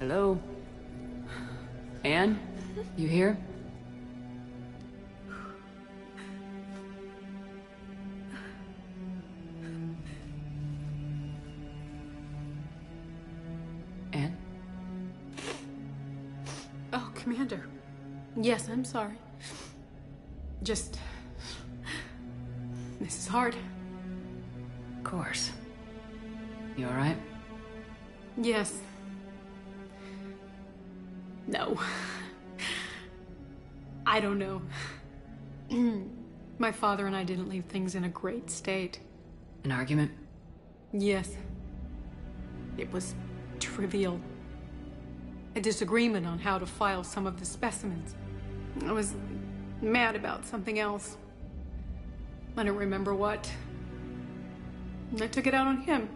Hello? Anne? You here? Anne? Oh, Commander. Yes, I'm sorry. Just... This is hard. Of course. You alright? Yes. No. I don't know. My father and I didn't leave things in a great state. An argument? Yes. It was trivial. A disagreement on how to file some of the specimens. I was mad about something else. I don't remember what. And I took it out on him.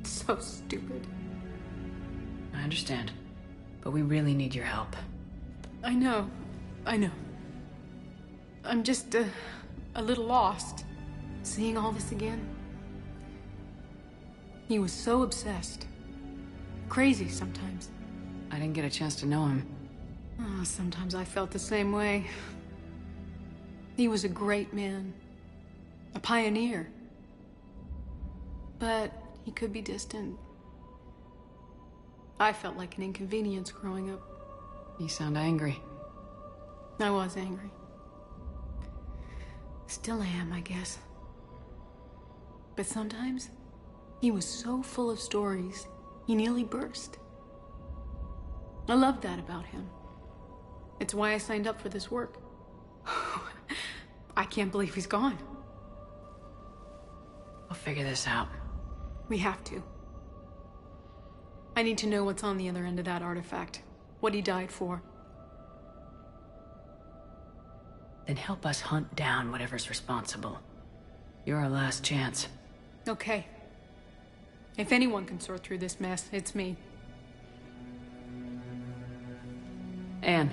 So stupid. I understand. But we really need your help. I know. I'm just a little lost. Seeing all this again. He was so obsessed. Crazy sometimes. I didn't get a chance to know him. Oh, sometimes I felt the same way. He was a great man. A pioneer. But he could be distant. I felt like an inconvenience growing up. You sound angry. I was angry. Still am, I guess. But sometimes, he was so full of stories, he nearly burst. I loved that about him. It's why I signed up for this work. I can't believe he's gone. We'll figure this out. We have to. I need to know what's on the other end of that artifact. What he died for. Then help us hunt down whatever's responsible. You're our last chance. Okay. If anyone can sort through this mess, it's me. Anne,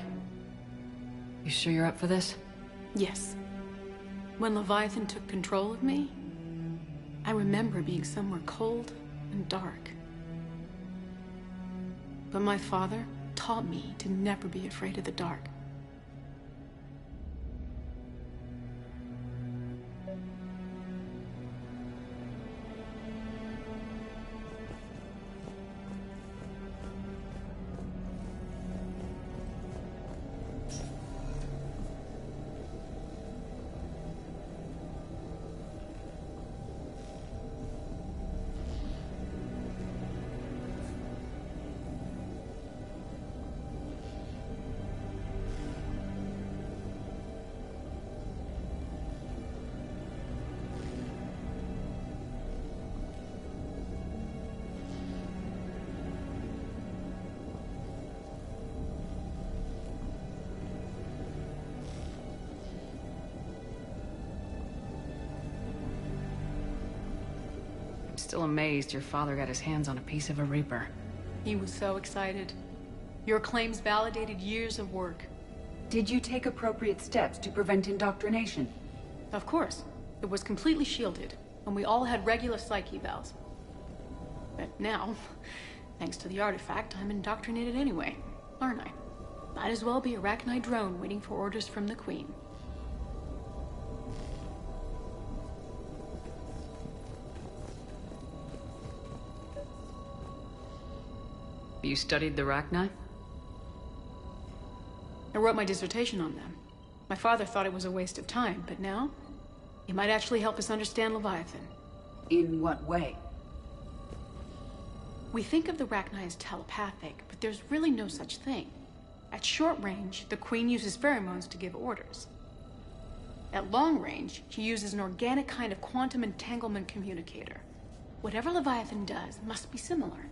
you sure you're up for this? Yes. When Leviathan took control of me, I remember being somewhere cold and dark. But my father taught me to never be afraid of the dark. Still amazed your father got his hands on a piece of a Reaper. He was so excited. Your claims validated years of work. Did you take appropriate steps to prevent indoctrination? Of course. It was completely shielded, and we all had regular psych evals. But now, thanks to the artifact, I'm indoctrinated anyway, aren't I? Might as well be a Arachnite drone waiting for orders from the Queen. You studied the Arachni? I wrote my dissertation on them. My father thought it was a waste of time, but now, it might actually help us understand Leviathan. In what way? We think of the Arachni as telepathic, but there's really no such thing. At short range, the Queen uses pheromones to give orders. At long range, she uses an organic kind of quantum entanglement communicator. Whatever Leviathan does must be similar.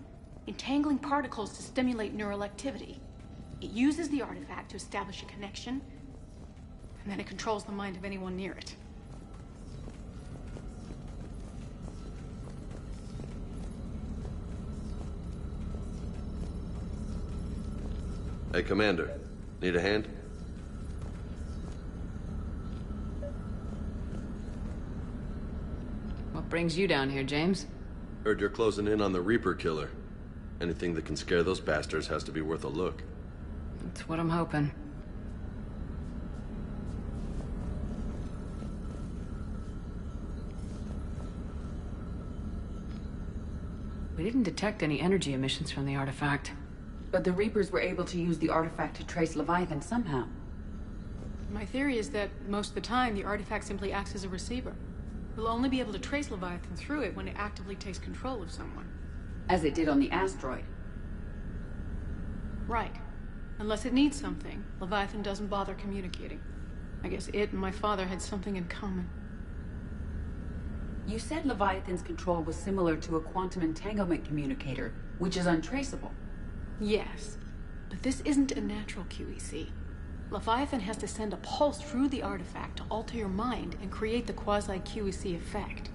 Entangling particles to stimulate neural activity. It uses the artifact to establish a connection, and then it controls the mind of anyone near it. Hey, Commander. Need a hand? What brings you down here, James? Heard you're closing in on the Reaper killer. Anything that can scare those bastards has to be worth a look. That's what I'm hoping. We didn't detect any energy emissions from the artifact. But the Reapers were able to use the artifact to trace Leviathan somehow. My theory is that most of the time, the artifact simply acts as a receiver. We'll only be able to trace Leviathan through it when it actively takes control of someone. As it did on the asteroid. Right. Unless it needs something, Leviathan doesn't bother communicating. I guess it and my father had something in common. You said Leviathan's control was similar to a quantum entanglement communicator, which is untraceable. Yes, but this isn't a natural QEC. Leviathan has to send a pulse through the artifact to alter your mind and create the quasi-QEC effect.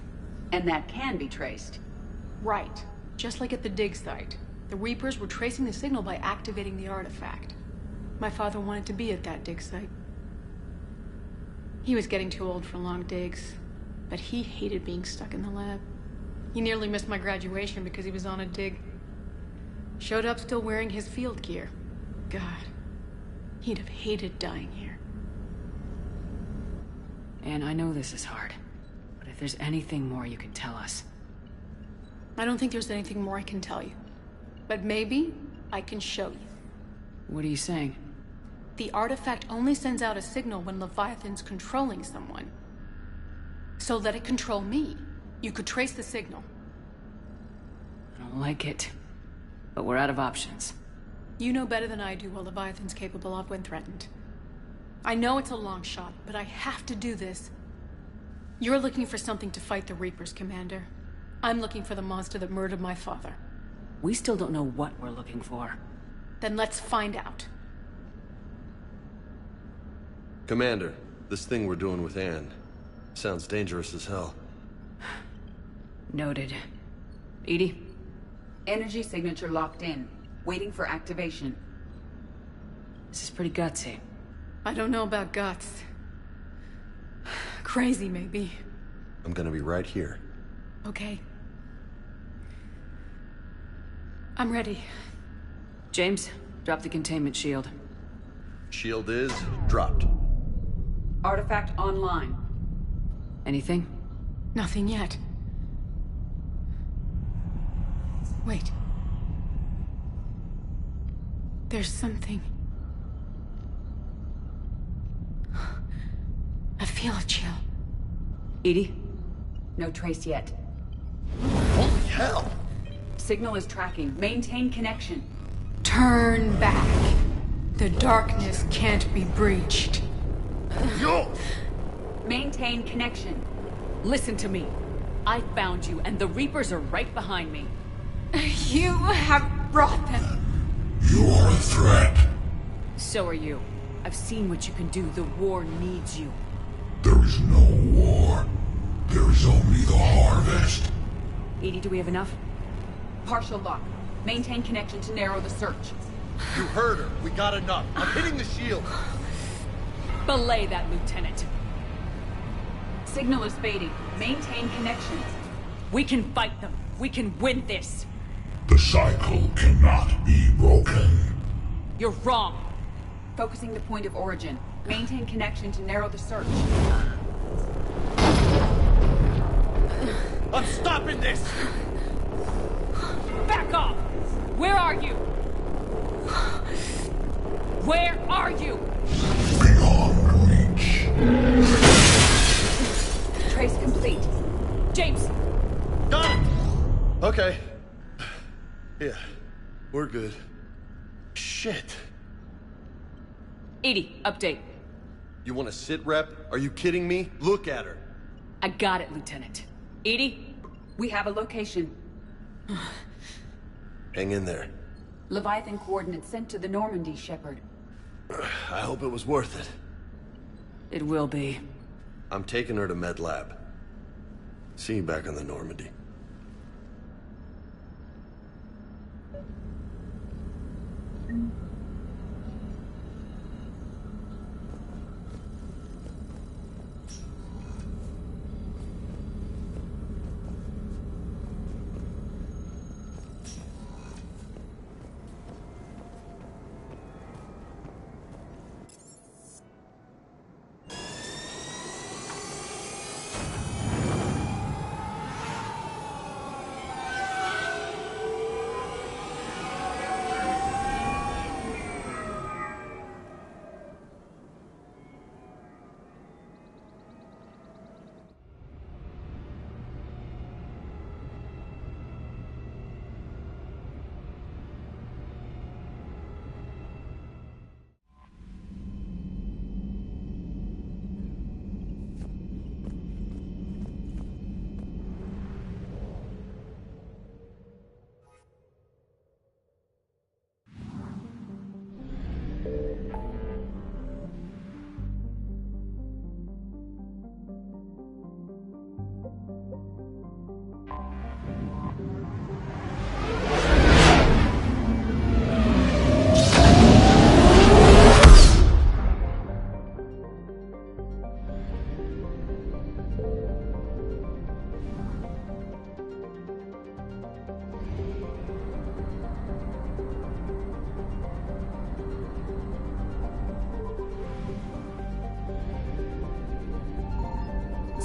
And that can be traced. Right. Just like at the dig site. The Reapers were tracing the signal by activating the artifact. My father wanted to be at that dig site. He was getting too old for long digs, but he hated being stuck in the lab. He nearly missed my graduation because he was on a dig. Showed up still wearing his field gear. God, he'd have hated dying here. And I know this is hard, but if there's anything more you can tell us. I don't think there's anything more I can tell you. But maybe I can show you. What are you saying? The artifact only sends out a signal when Leviathan's controlling someone. So let it control me. You could trace the signal. I don't like it, but we're out of options. You know better than I do what Leviathan's capable of when threatened. I know it's a long shot, but I have to do this. You're looking for something to fight the Reapers, Commander. I'm looking for the monster that murdered my father. We still don't know what we're looking for. Then let's find out. Commander, this thing we're doing with Anne sounds dangerous as hell. Noted. Edie? Energy signature locked in, waiting for activation. This is pretty gutsy. I don't know about guts. Crazy, maybe. I'm gonna be right here. Okay. I'm ready. James, drop the containment shield. Shield is dropped. Artifact online. Anything? Nothing yet. Wait. There's something. I feel a chill. Edie? No trace yet. Holy hell! Signal is tracking. Maintain connection. Turn back. The darkness can't be breached. Yo! Maintain connection. Listen to me. I found you, and the Reapers are right behind me. You have brought them. You are a threat. So are you. I've seen what you can do. The war needs you. There is no war. There is only the harvest. Edie, do we have enough? Partial lock. Maintain connection to narrow the search. You heard her. We got enough. I'm hitting the shield. Belay that, Lieutenant. Signal is fading. Maintain connection. We can fight them. We can win this. The cycle cannot be broken. You're wrong. Focusing the point of origin. Maintain connection to narrow the search. I'm stopping this! Back off! Where are you? Where are you? Beyond reach. Trace complete. James! Got it! Okay. Yeah, we're good. Shit. Edie, update. You want to sit rep? Are you kidding me? Look at her. I got it, Lieutenant. Edie? We have a location. Hang in there. Leviathan coordinates sent to the Normandy, Shepard. I hope it was worth it. It will be. I'm taking her to Med Lab. See you back on the Normandy.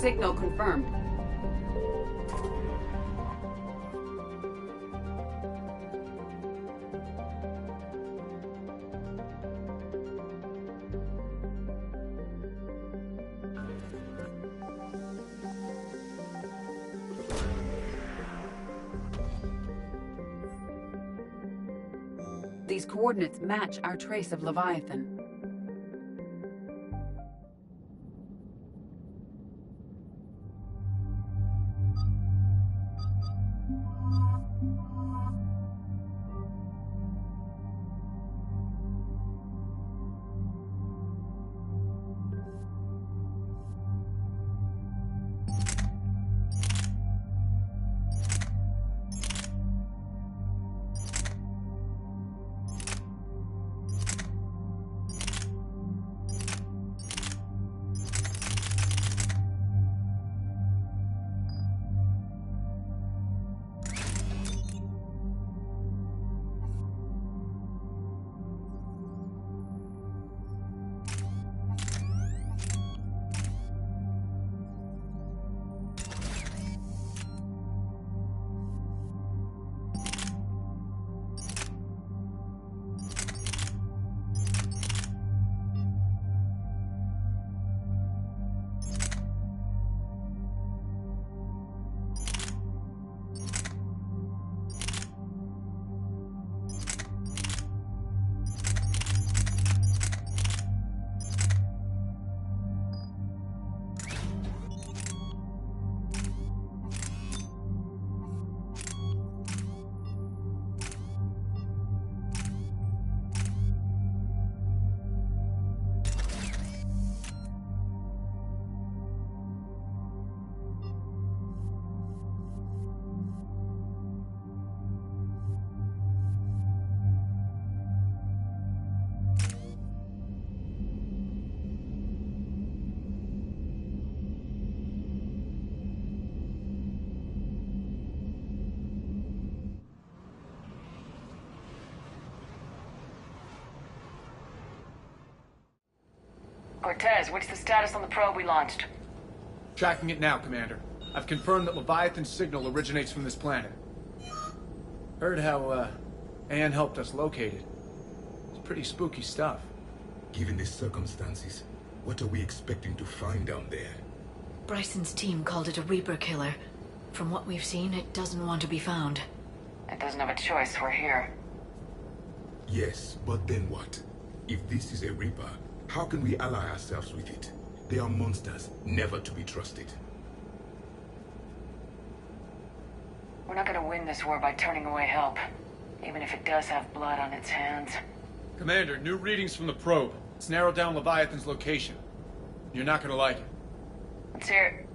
Signal confirmed. These coordinates match our trace of Leviathan. Cortez, what's the status on the probe we launched? Tracking it now, Commander. I've confirmed that Leviathan's signal originates from this planet. Heard how, Anne helped us locate it. It's pretty spooky stuff. Given the circumstances, what are we expecting to find down there? Bryson's team called it a Reaper killer. From what we've seen, it doesn't want to be found. It doesn't have a choice, we're here. Yes, but then what? If this is a Reaper, how can we ally ourselves with it? They are monsters, never to be trusted. We're not gonna win this war by turning away help, even if it does have blood on its hands. Commander, new readings from the probe. It's narrowed down Leviathan's location. You're not gonna like it. Let's hear it.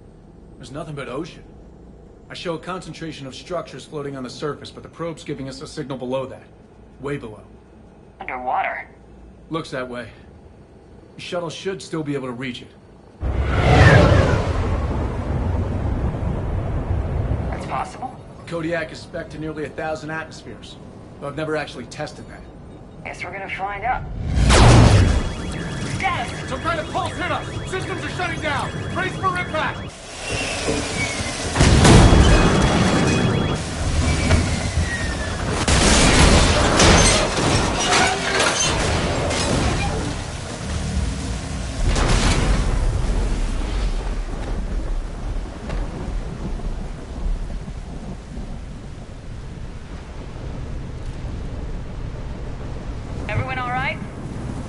There's nothing but ocean. I show a concentration of structures floating on the surface, but the probe's giving us a signal below that. Way below. Underwater? Looks that way. The shuttle should still be able to reach it. That's possible. Kodiak is spec'd to nearly 1,000 atmospheres, but I've never actually tested that. Guess we're gonna find out. Status! Some kind of pulse hit us! Systems are shutting down! Brace for impact! Everyone all right?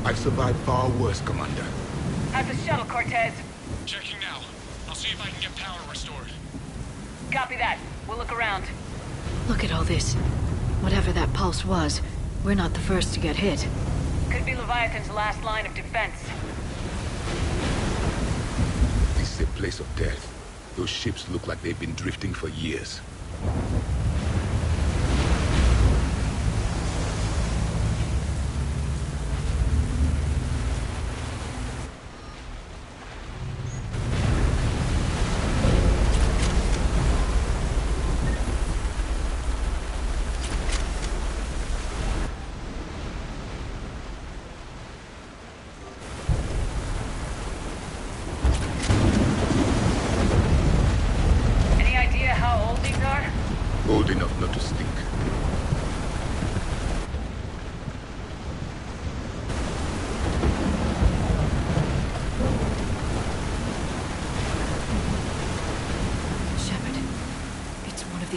I've survived far worse, Commander. How's the shuttle, Cortez? Checking now. I'll see if I can get power restored. Copy that. We'll look around. Look at all this. Whatever that pulse was, we're not the first to get hit. Could be Leviathan's last line of defense. This is a place of death. Those ships look like they've been drifting for years.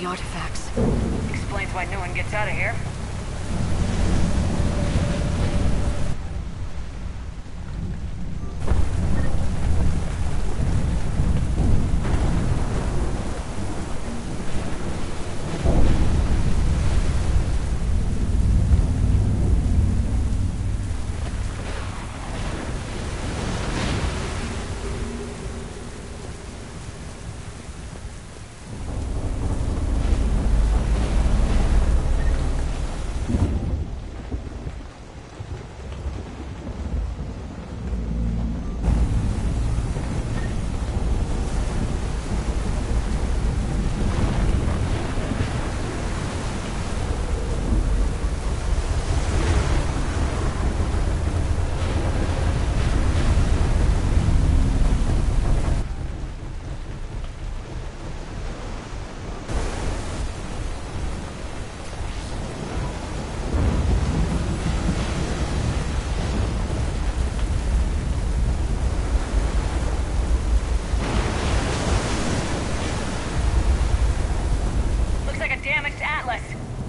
the artifacts. Explains why no one gets out of here.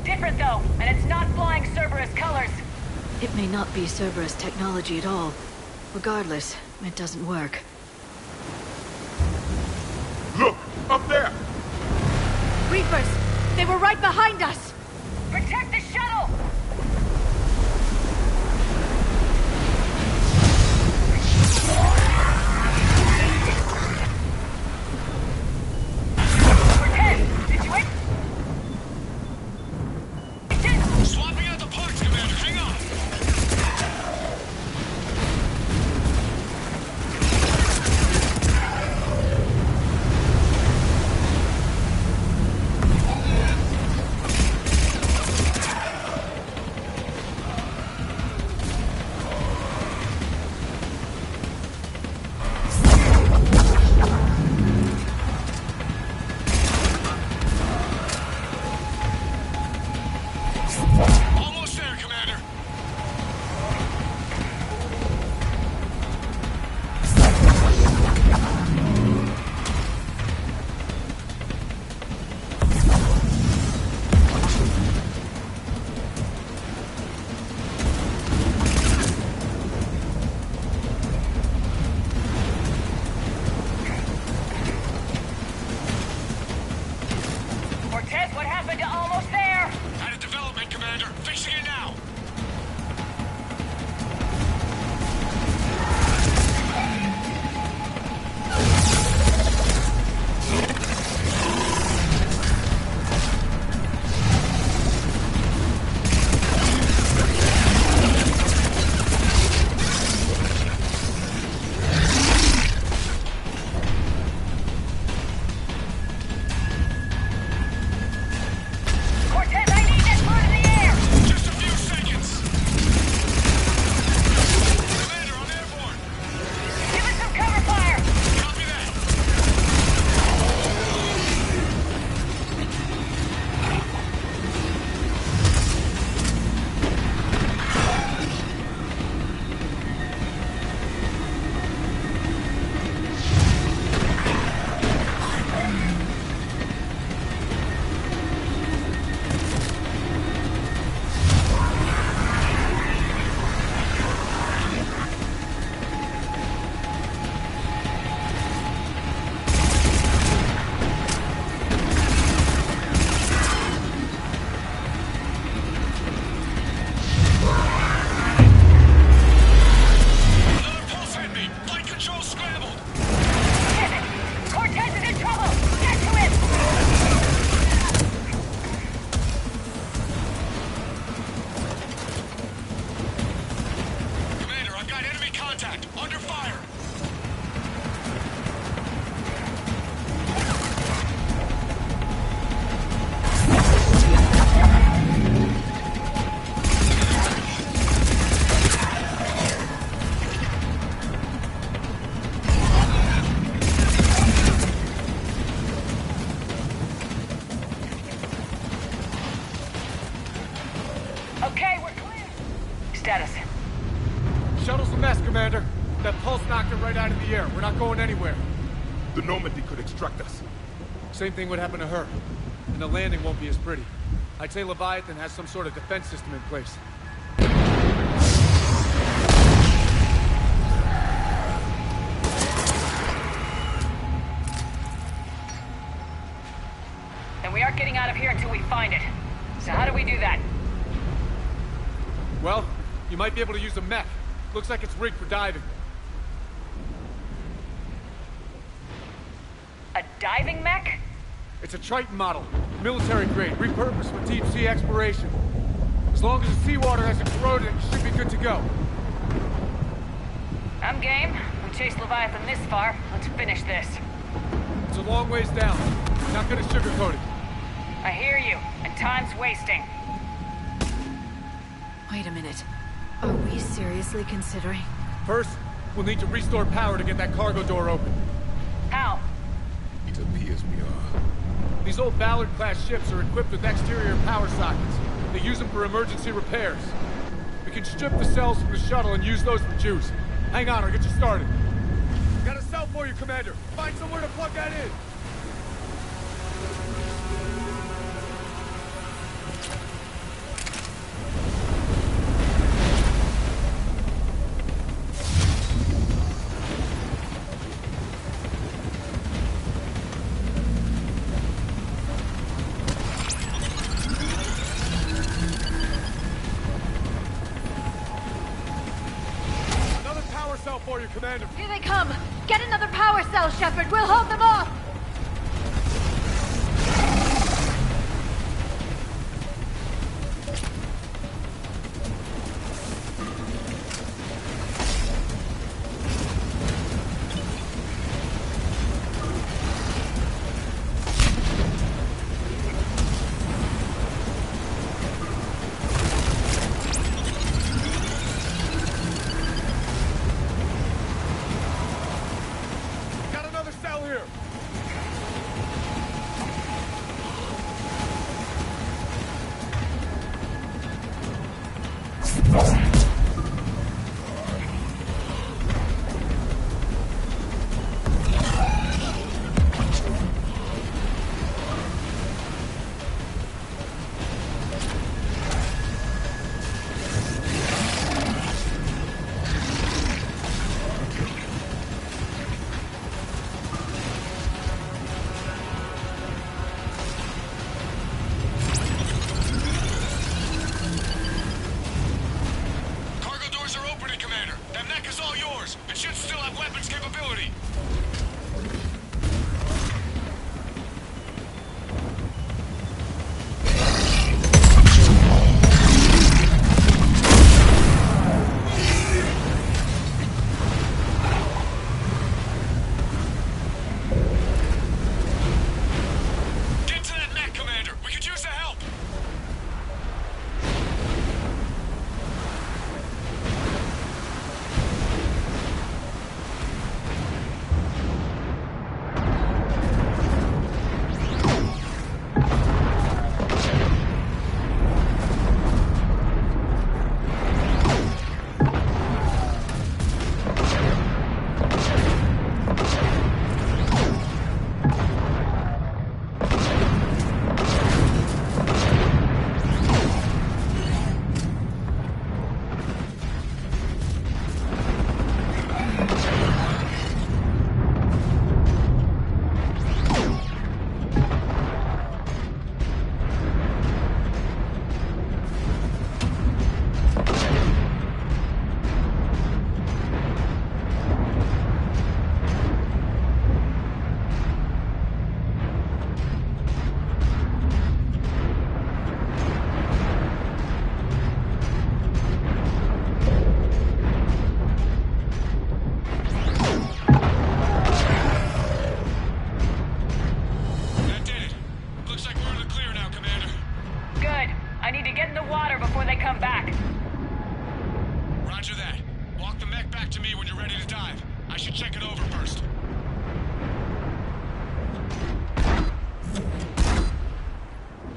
Different though, and it's not flying Cerberus colors. It may not be Cerberus technology at all. Regardless, it doesn't work. Look! Up there! Reapers! They were right behind us! Protect the shuttle! Cortez, did you Swapping out the parts, Commander. Hang on. Almost there, Commander. Cortez, what happened to almost there? Out of development, Commander. Fixing it now. Cortez, I need that part of the air! Just a few seconds. Commander, I'm airborne. Give us some cover fire! Copy that. Another pulse hit me. Flight control scrambled. Cortez is in trouble! Get to him! Commander, I've got enemy contact. Under fire. Okay, we're clear! Status. Shuttle's a mess, Commander. That pulse knocked it right out of the air. We're not going anywhere. The Normandy could extract us. Same thing would happen to her. and the landing won't be as pretty. I'd say Leviathan has some sort of defense system in place. Then we aren't getting out of here until we find it. So how do we do that? Well, you might be able to use a mech. Looks like it's rigged for diving. A diving mech? It's a Triton model, military grade, repurposed for deep sea exploration. As long as the seawater hasn't corroded, it should be good to go. I'm game. We chased Leviathan this far. Let's finish this. It's a long ways down. Not gonna sugarcoat it. I hear you, and time's wasting. Wait a minute. Are we seriously considering? First, we'll need to restore power to get that cargo door open. How? It appears we are. These old Ballard-class ships are equipped with exterior power sockets. They use them for emergency repairs. We can strip the cells from the shuttle and use those for juice. Hang on, I'll get you started. Got a cell for you, Commander. Find somewhere to plug that in. For you, Commander. Here they come! Get another power cell, Shepard! We'll hold them off!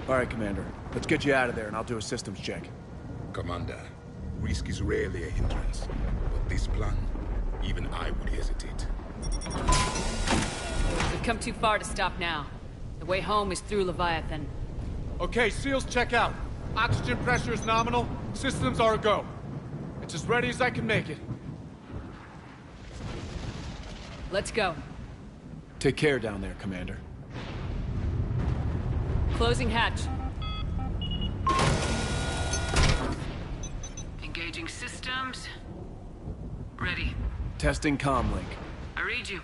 All right, Commander. Let's get you out of there, and I'll do a systems check. Commander, risk is rarely a hindrance. But this plan, even I would hesitate. We've come too far to stop now. The way home is through Leviathan. Okay, SEALs check out. Oxygen pressure is nominal. Systems are a go. It's as ready as I can make it. Let's go. Take care down there, Commander. Closing hatch. Engaging systems. Ready. Testing comm link. I read you.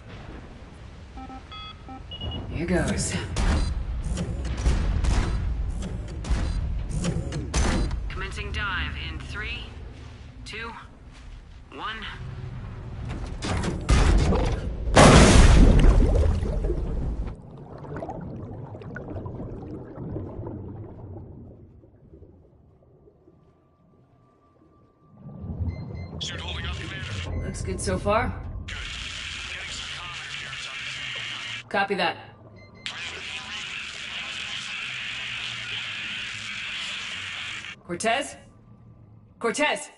Here goes. Commencing dive in 3, 2, 1. Suit holding up, Commander. Looks good so far. Good. Getting some comment here. It's on the Copy that. Cortez? Cortez!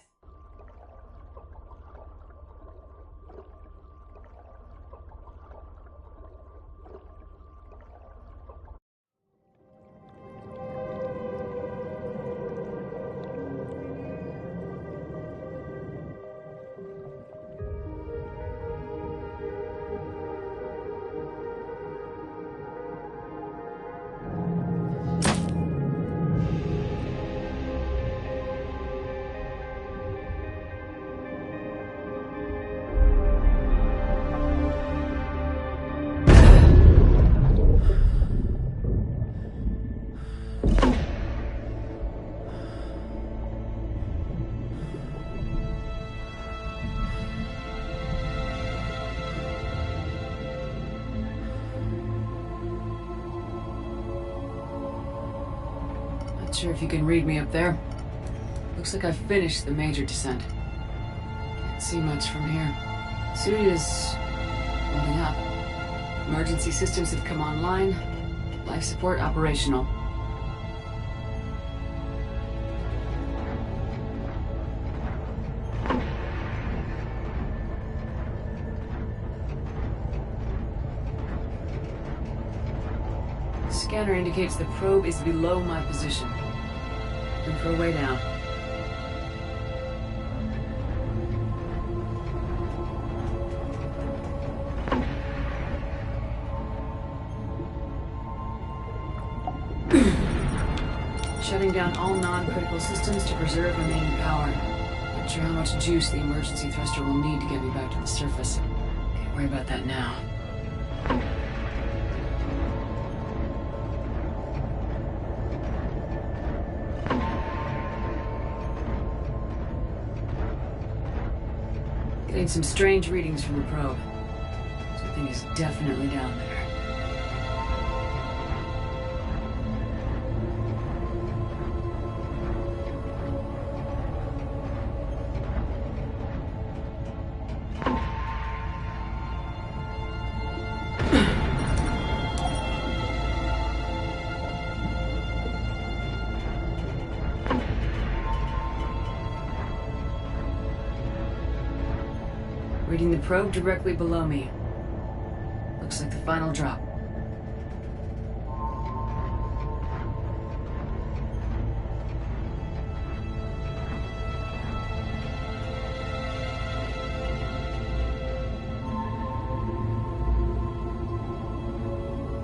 Not sure if you can read me up there. Looks like I've finished the major descent. Can't see much from here. Suit is holding up. Emergency systems have come online. Life support operational. Scanner indicates the probe is below my position. Looking for a way down. Shutting down all non-critical systems to preserve remaining power. Not sure how much juice the emergency thruster will need to get me back to the surface. Can't worry about that now. Getting some strange readings from the probe. Something is definitely down there. Reading the probe directly below me. Looks like the final drop.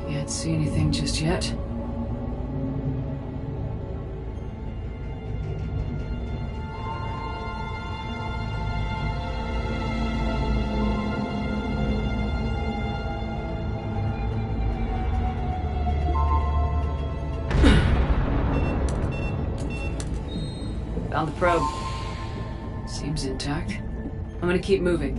Can't see anything just yet. Found the probe. Seems intact. I'm gonna keep moving.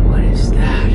What is that?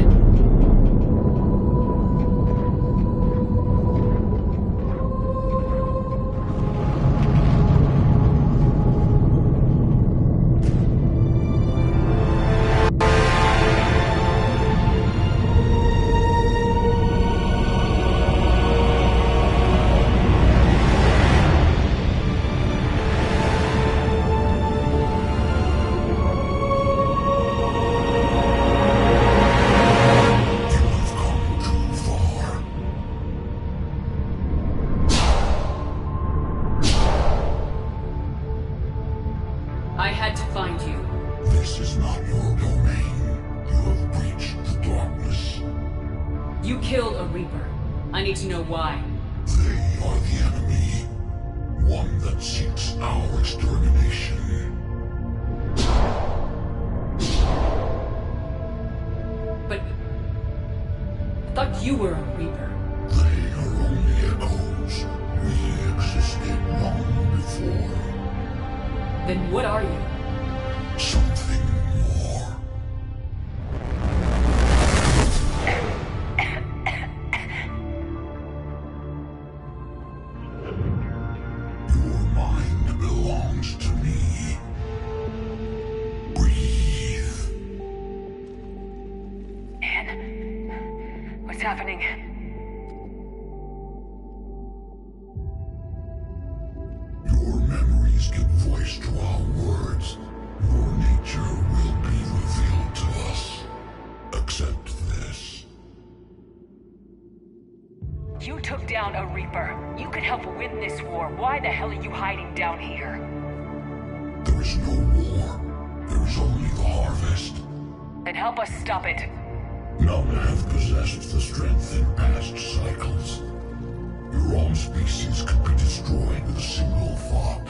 find you. This is not your domain. You have breached the darkness. You killed a Reaper. I need to know why. They are the enemy. One that seeks our extermination. But I thought you were a Reaper. They are only echoes. We existed long before. Then what are you? Something more. Your mind belongs to me. Breathe. Anne? What's happening? Your memories give voice to our words. Your nature will be revealed to us. Accept this. You took down a Reaper. You could help win this war. Why the hell are you hiding down here? There is no war. There is only the harvest. Then help us stop it. None have possessed the strength in past cycles. Your own species could be destroyed with a single thought.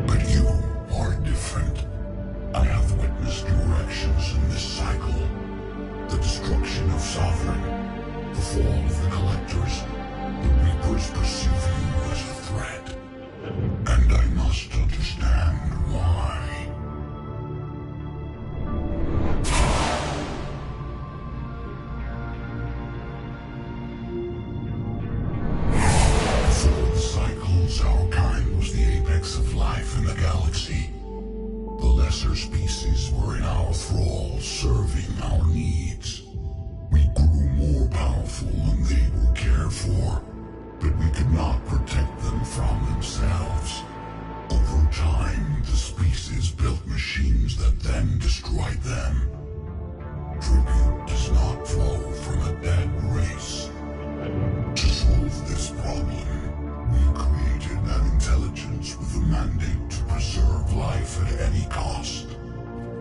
But you are different. I have witnessed your actions in this cycle. The destruction of Sovereign, the fall of the Collectors. The Reapers perceive you as a threat. And I must understand why. Before the cycles, our kind was the apex of life in the galaxy. The lesser species were in our thrall, serving our needs. We grew more powerful and they were cared for, but we could not protect them from themselves. Over time, the species built machines that then destroyed them. Tribute does not flow from a dead race. To solve this problem, we created an intelligence with a mandate to preserve life at any cost.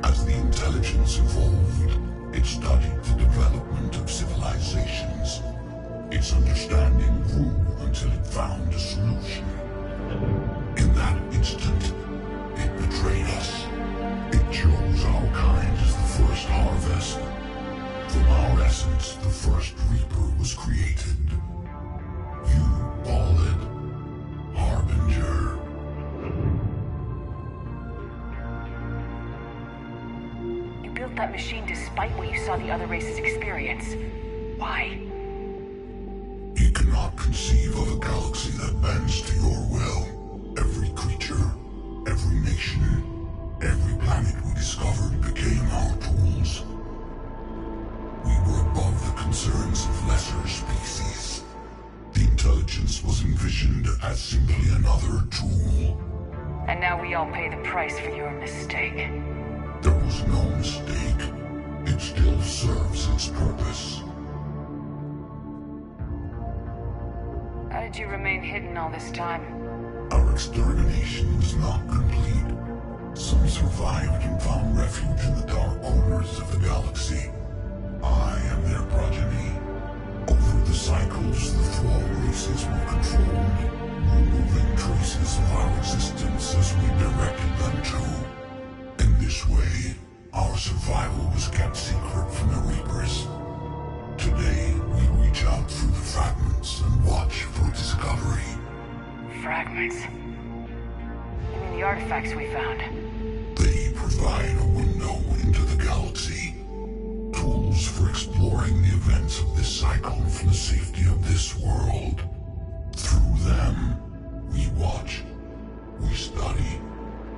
As the intelligence evolved, it studied the development of civilizations. Its understanding grew until it found a solution. In that instant, it betrayed us. It chose our kind as the first harvest. From our essence, the first Reaper was created. You call it Harbinger. You built that machine despite what you saw the other races experience. Why? You cannot conceive of a galaxy that bends to your will. Every creature, every nation, every planet we discovered became our tools. We were above the concerns of lesser species. The intelligence was envisioned as simply another tool. And now we all pay the price for your mistake. There was no mistake. It still serves its purpose. How did you remain hidden all this time? Our extermination was not complete. Some survived and found refuge in the dark corners of the galaxy. I am their progeny. Over the cycles, the thrall races were controlled, removing traces of our existence as we directed them to. In this way, our survival was kept secret from the Reapers. Today, we reach out through the fragments and watch for discovery. Fragments? You mean the artifacts we found? They provide a window into the galaxy. Tools for exploring the events of this cycle from the safety of this world. Through them, we watch, we study,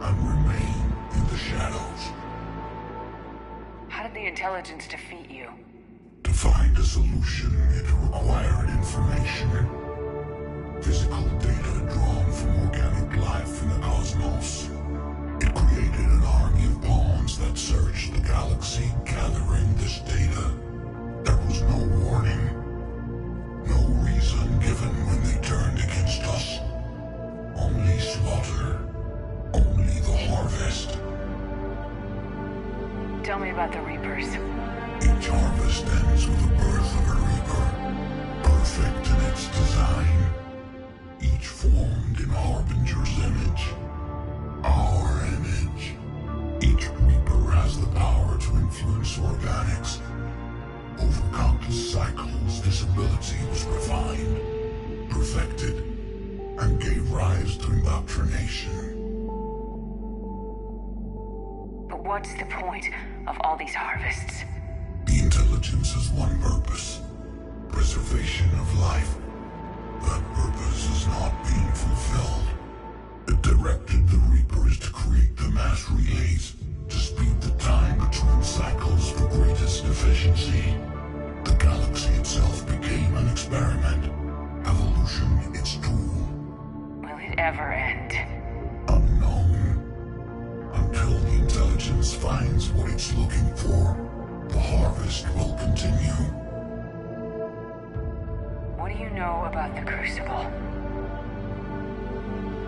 and remain in the shadows. How did the intelligence defeat you? To find a solution, it required information. Physical data drawn from organic life in the cosmos. It created an army of pawns that searched the galaxy, gathering this data. There was no warning. No reason given when they turned against us. Only slaughter. Only the harvest. Tell me about the Reapers. Each harvest ends with the birth of a Reaper, perfect in its design. Each formed in Harbinger's image. Our image. Each Reaper has the power to influence organics. Over countless cycles, this ability was refined, perfected, and gave rise to indoctrination. But what's the point of all these harvests? The intelligence has one purpose: preservation of life. That purpose is not being fulfilled. It directed the Reapers to create the mass relays to speed the time between cycles for greatest efficiency. The galaxy itself became an experiment. Evolution its tool. Will it ever end? Unknown. Until the intelligence finds what it's looking for, the harvest will continue. What do you know about the Crucible?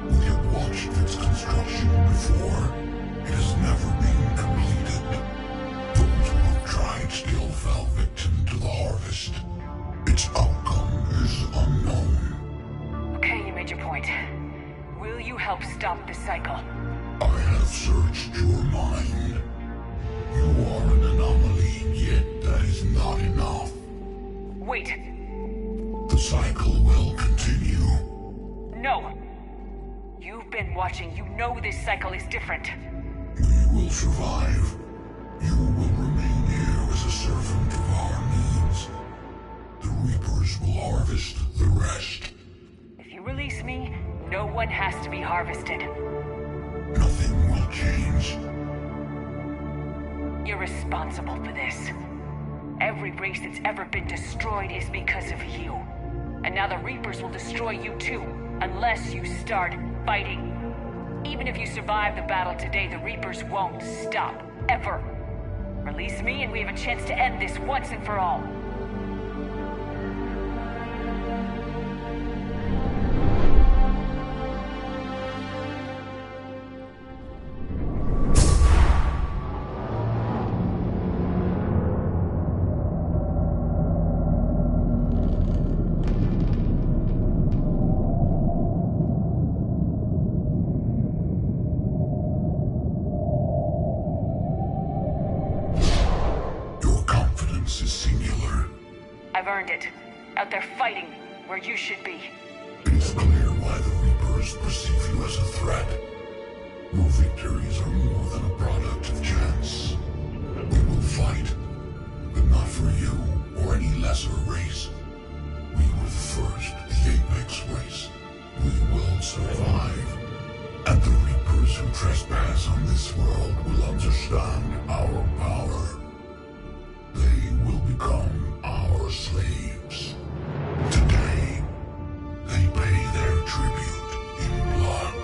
We have watched its construction before. It has never been completed. Those who have tried still fell victim to the harvest. Its outcome is unknown. Okay, you made your point. Will you help stop the cycle? I have searched your mind. You are an anomaly, yet that is not enough. Wait. The cycle will continue. No. You've been watching. You know this cycle is different. We will survive. You will remain here as a servant of our needs. The Reapers will harvest the rest. If you release me, no one has to be harvested. Nothing will change. You're responsible for this. Every race that's ever been destroyed is because of you. And now the Reapers will destroy you too, unless you start fighting. Even if you survive the battle today, the Reapers won't stop, ever. Release me and we have a chance to end this once and for all. I've earned it. Out there fighting where you should be. It is clear why the Reapers perceive you as a threat. Your victories are more than a product of chance. We will fight, but not for you or any lesser race. We were the first, the Apex race. We will survive. And the Reapers who trespass on this world will understand our power. They will become our slaves. Today, they pay their tribute in blood.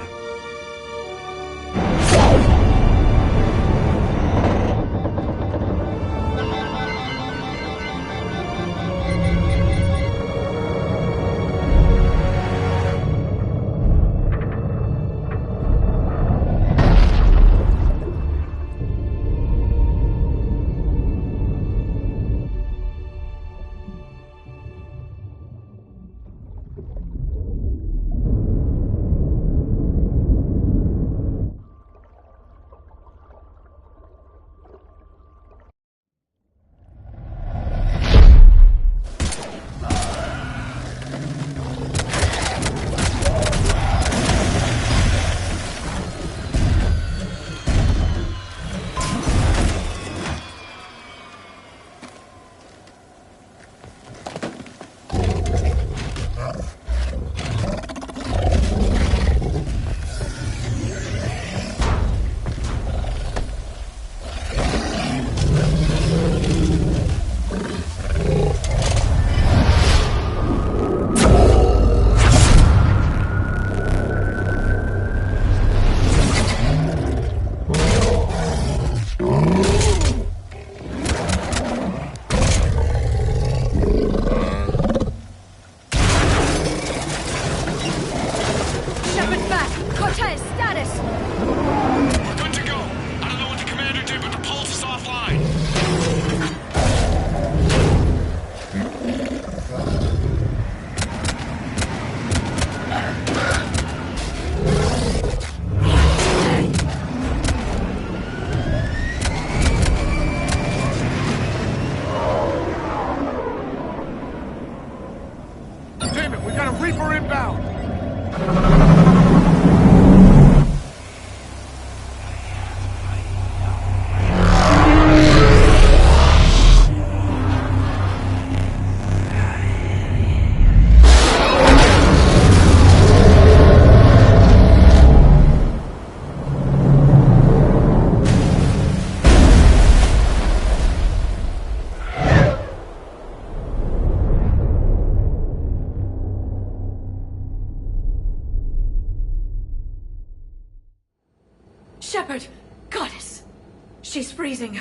She's freezing.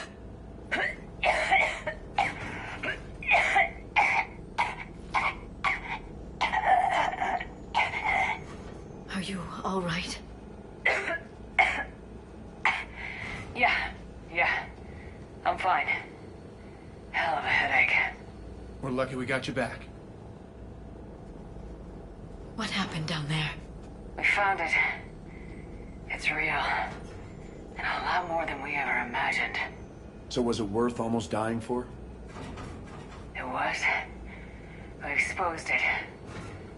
Are you all right? Yeah. I'm fine. Hell of a headache. We're lucky we got you back. What happened down there? We found it. It's real. And a lot more than we ever imagined. So was it worth almost dying for? It was. We exposed it.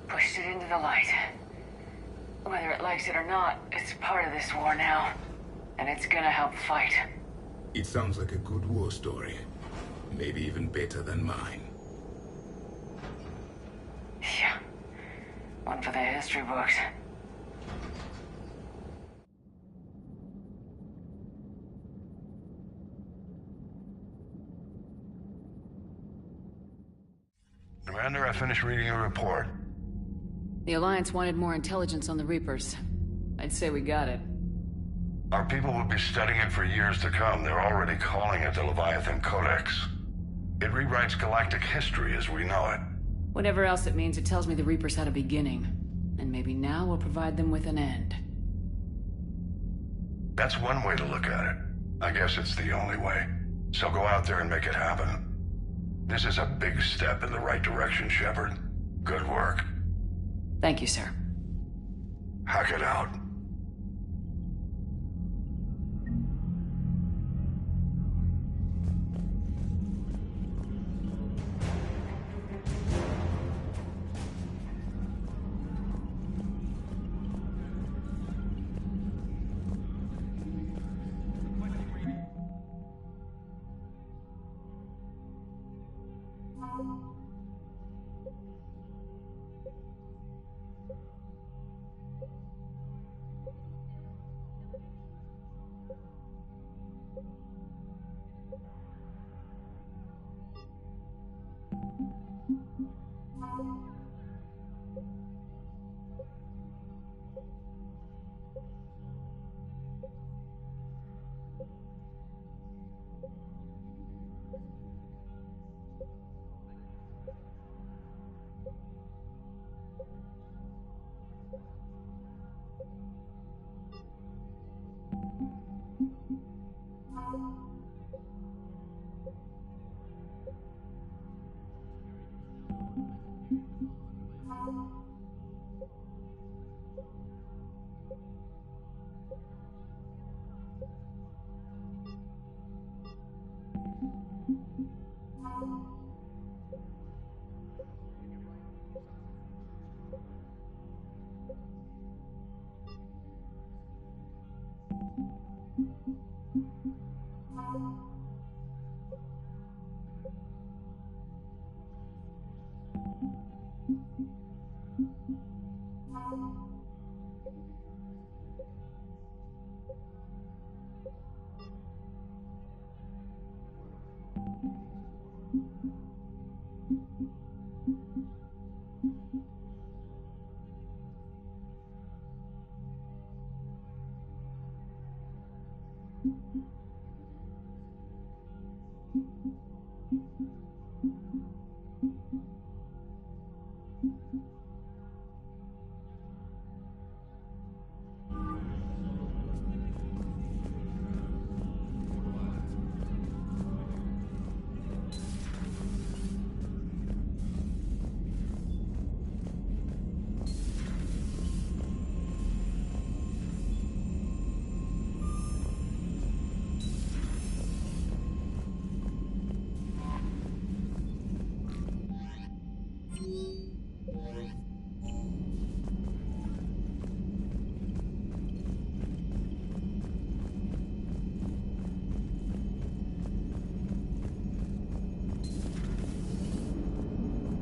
Pushed it into the light. Whether it likes it or not, it's part of this war now. And it's gonna help fight. It sounds like a good war story. Maybe even better than mine. Yeah. One for the history books. Commander, I finished reading your report. The Alliance wanted more intelligence on the Reapers. I'd say we got it. Our people will be studying it for years to come. They're already calling it the Leviathan Codex. It rewrites galactic history as we know it. Whatever else it means, it tells me the Reapers had a beginning. And maybe now we'll provide them with an end. That's one way to look at it. I guess it's the only way. So go out there and make it happen. This is a big step in the right direction, Shepard. Good work. Thank you, sir. Hack it out.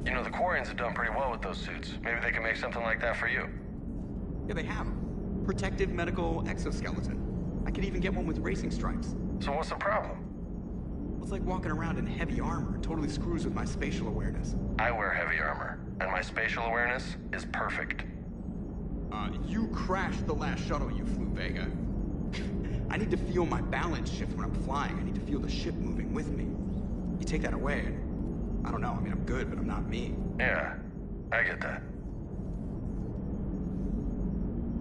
You know, the Quarians have done pretty well with those suits. Maybe they can make something like that for you. Yeah, they have. Protective medical exoskeleton. I could even get one with racing stripes. So what's the problem? It's like walking around in heavy armor. It totally screws with my spatial awareness. I wear heavy armor, and my spatial awareness is perfect. You crashed the last shuttle you flew, Vega. I need to feel my balance shift when I'm flying. I need to feel the ship moving with me. You take that away, and I don't know. I mean, I'm good, but I'm not me. Yeah, I get that.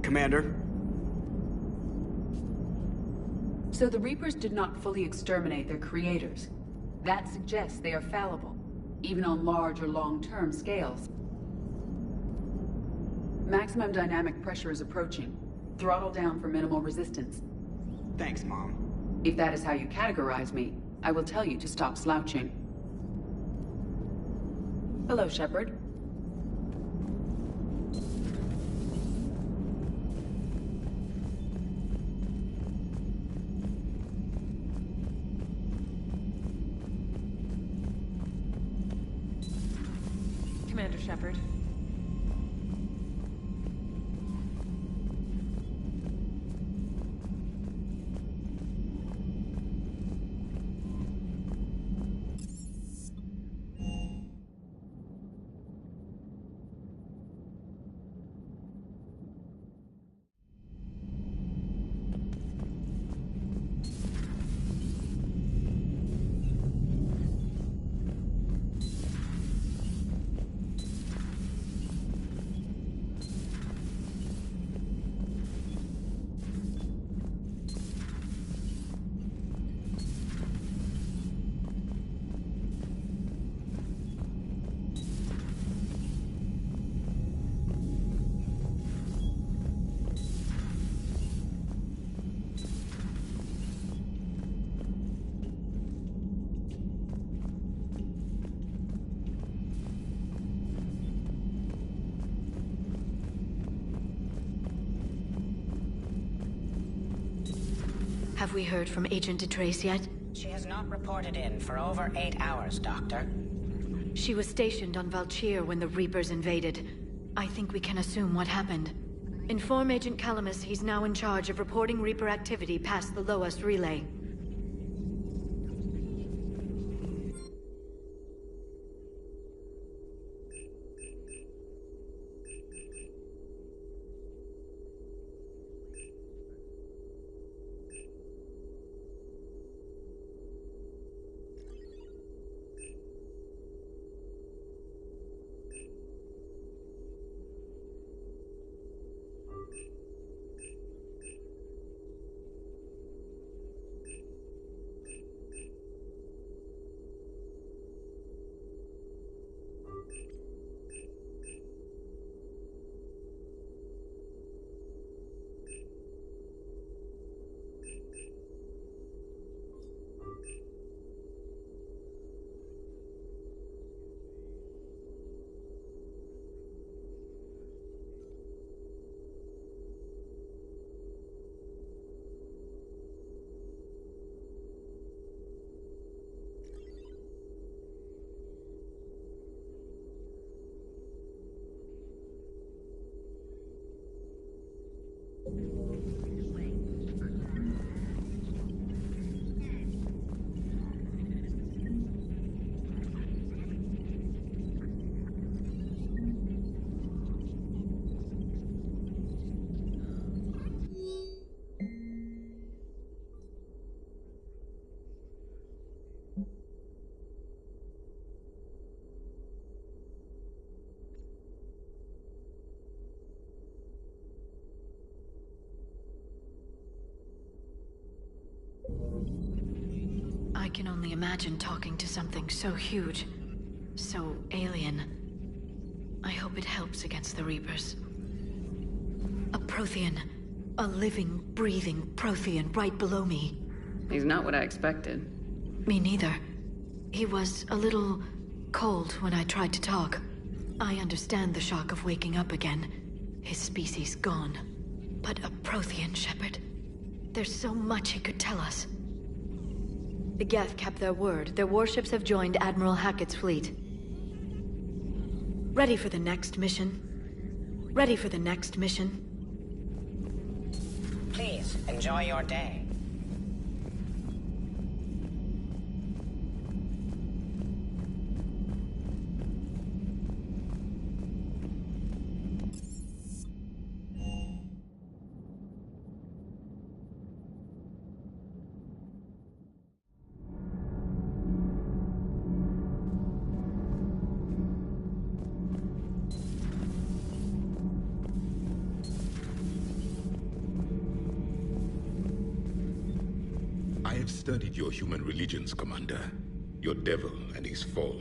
Commander? So the Reapers did not fully exterminate their creators. That suggests they are fallible, even on large or long-term scales. Maximum dynamic pressure is approaching. Throttle down for minimal resistance. Thanks, Mom. If that is how you categorize me, I will tell you to stop slouching. Hello, Shepard. Commander Shepard. Have we heard from Agent DeTrace yet? She has not reported in for over 8 hours, Doctor. She was stationed on Valchir when the Reapers invaded. I think we can assume what happened. Inform Agent Calamus he's now in charge of reporting Reaper activity past the Loas relay. I can only imagine talking to something so huge, so alien. I hope it helps against the Reapers. A Prothean. A living, breathing Prothean right below me. He's not what I expected. Me neither. He was a little cold when I tried to talk. I understand the shock of waking up again. His species gone. But a Prothean, Shepard. There's so much he could tell us. The Geth kept their word. Their warships have joined Admiral Hackett's fleet. Ready for the next mission. Ready for the next mission. Please, enjoy your day. studied your human religions, Commander. Your devil and his fall.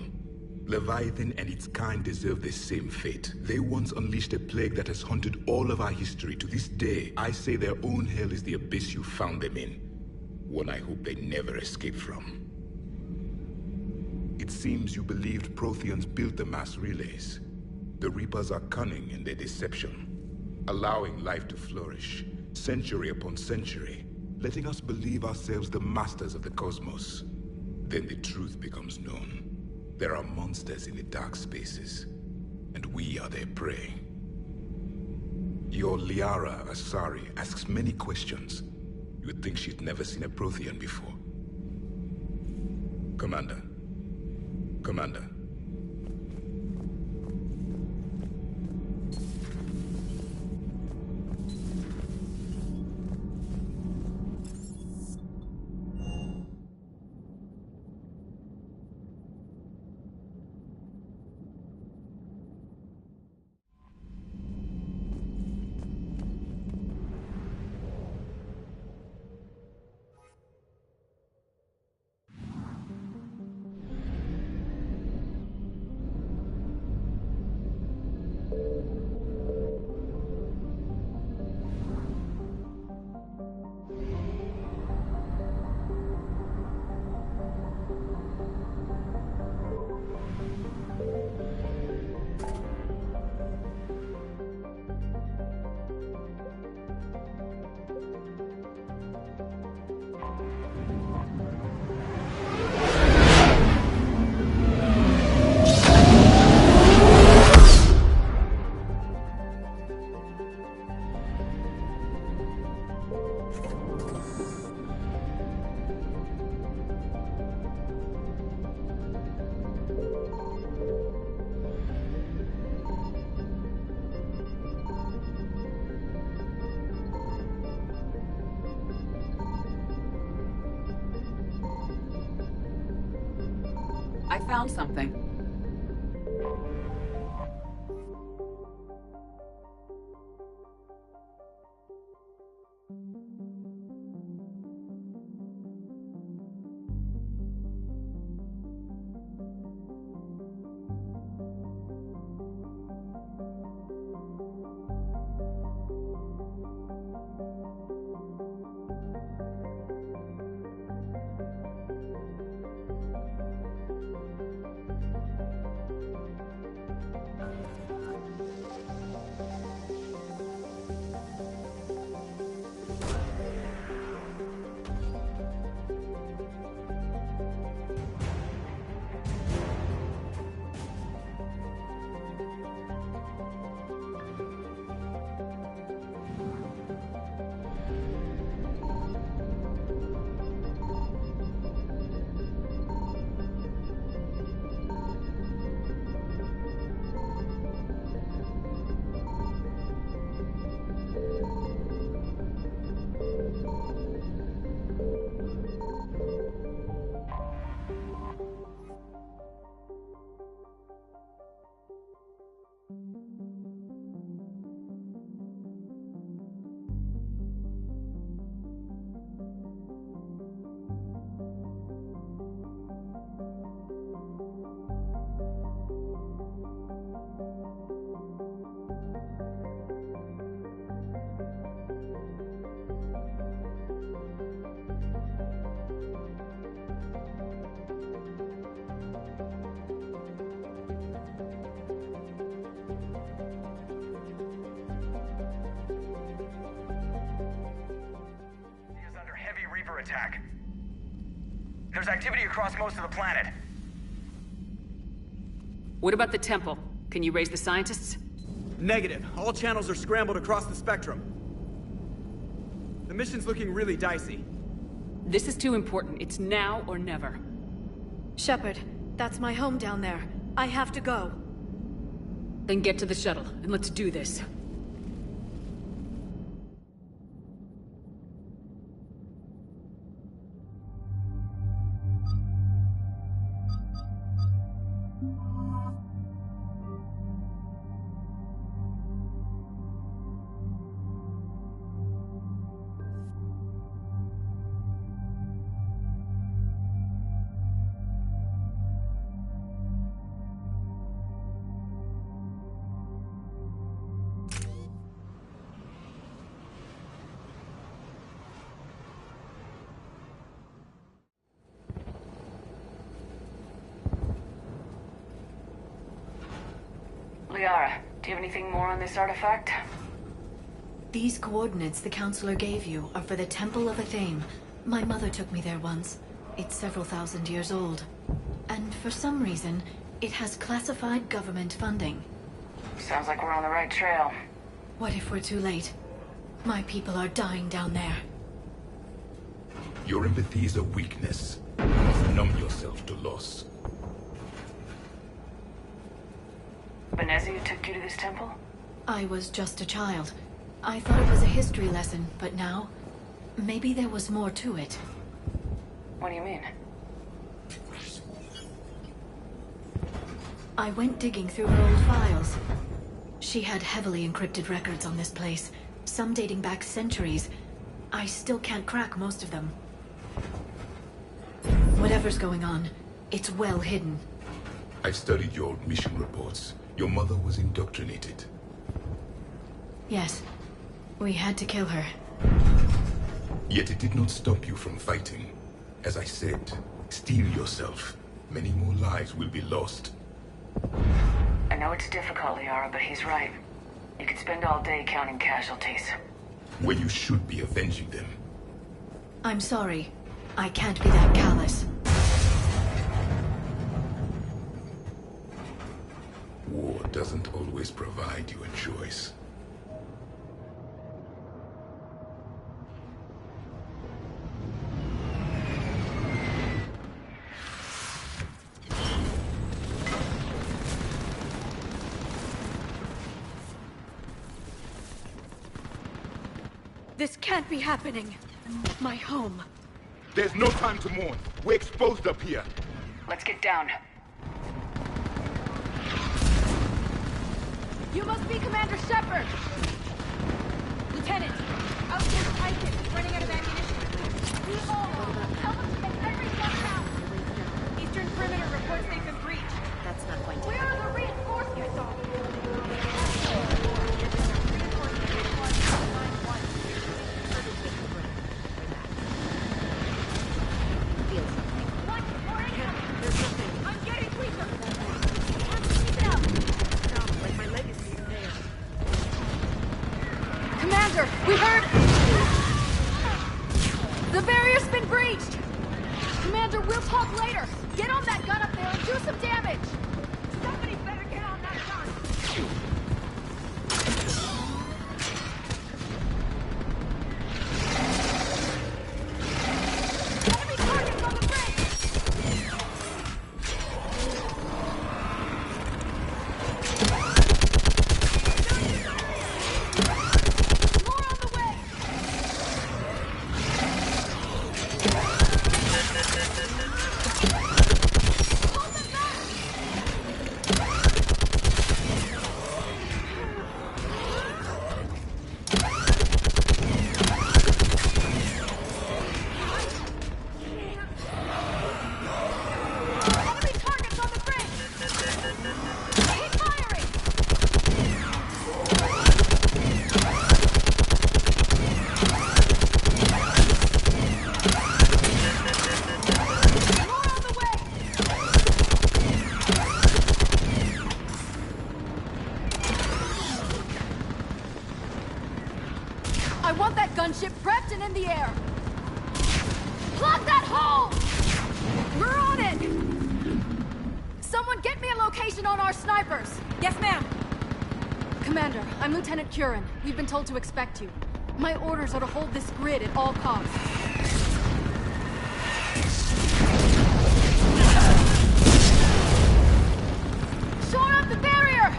Leviathan and its kind deserve the same fate. They once unleashed a plague that has haunted all of our history to this day. I say their own hell is the abyss you found them in. One I hope they never escape from. It seems you believed Protheans built the mass relays. The Reapers are cunning in their deception, allowing life to flourish, century upon century, letting us believe ourselves the masters of the cosmos. Then the truth becomes known. There are monsters in the dark spaces, and we are their prey. Your Liara Asari asks many questions. You would think she'd never seen a Prothean before. Commander. Commander. I found something. Attack. There's activity across most of the planet. What about the temple? Can you raise the scientists? Negative. All channels are scrambled across the spectrum. The mission's looking really dicey. This is too important. It's now or never. Shepard, that's my home down there. I have to go. Then get to the shuttle, and let's do this. Liara, do you have anything more on this artifact? These coordinates the counselor gave you are for the Temple of Athame. My mother took me there once. It's several thousand years old. And for some reason, it has classified government funding. Sounds like we're on the right trail. What if we're too late? My people are dying down there. Your empathy is a weakness. You must numb yourself to loss. Benezia took you to this temple? I was just a child. I thought it was a history lesson, but now... maybe there was more to it. What do you mean? I went digging through her old files. She had heavily encrypted records on this place, some dating back centuries. I still can't crack most of them. Whatever's going on, it's well hidden. I've studied your old mission reports. Your mother was indoctrinated. Yes. We had to kill her. Yet it did not stop you from fighting. As I said, steel yourself. Many more lives will be lost. I know it's difficult, Liara, but he's right. You could spend all day counting casualties. Where you should be avenging them. I'm sorry. I can't be that callous. War doesn't always provide you a choice. This can't be happening. My home. There's no time to mourn. We're exposed up here. Let's get down. You must be Commander Shepard! Lieutenant, out here Titan is running out of ammunition. We all tell them to make every step count. Eastern perimeter reports they've been breached. That's not going to Where are the reinforcements? I'm getting weaker. Keep it up. Like my legacy is there. Commander, we heard... The barrier's been breached! Commander, we'll talk later. Get on that gun up there and do some damage! Somebody better get on that gun! Enemy targets on the bridge! More on the way! Hold them back! Enemy targets on the bridge! Keep firing! More on the way! I want that gunship prepped and in the air! Plug that hole! We're on it! Someone get me a location on our snipers! Yes, ma'am! Commander, I'm Lieutenant Curran. We've been told to expect you. My orders are to hold this grid at all costs. Shore up the barrier!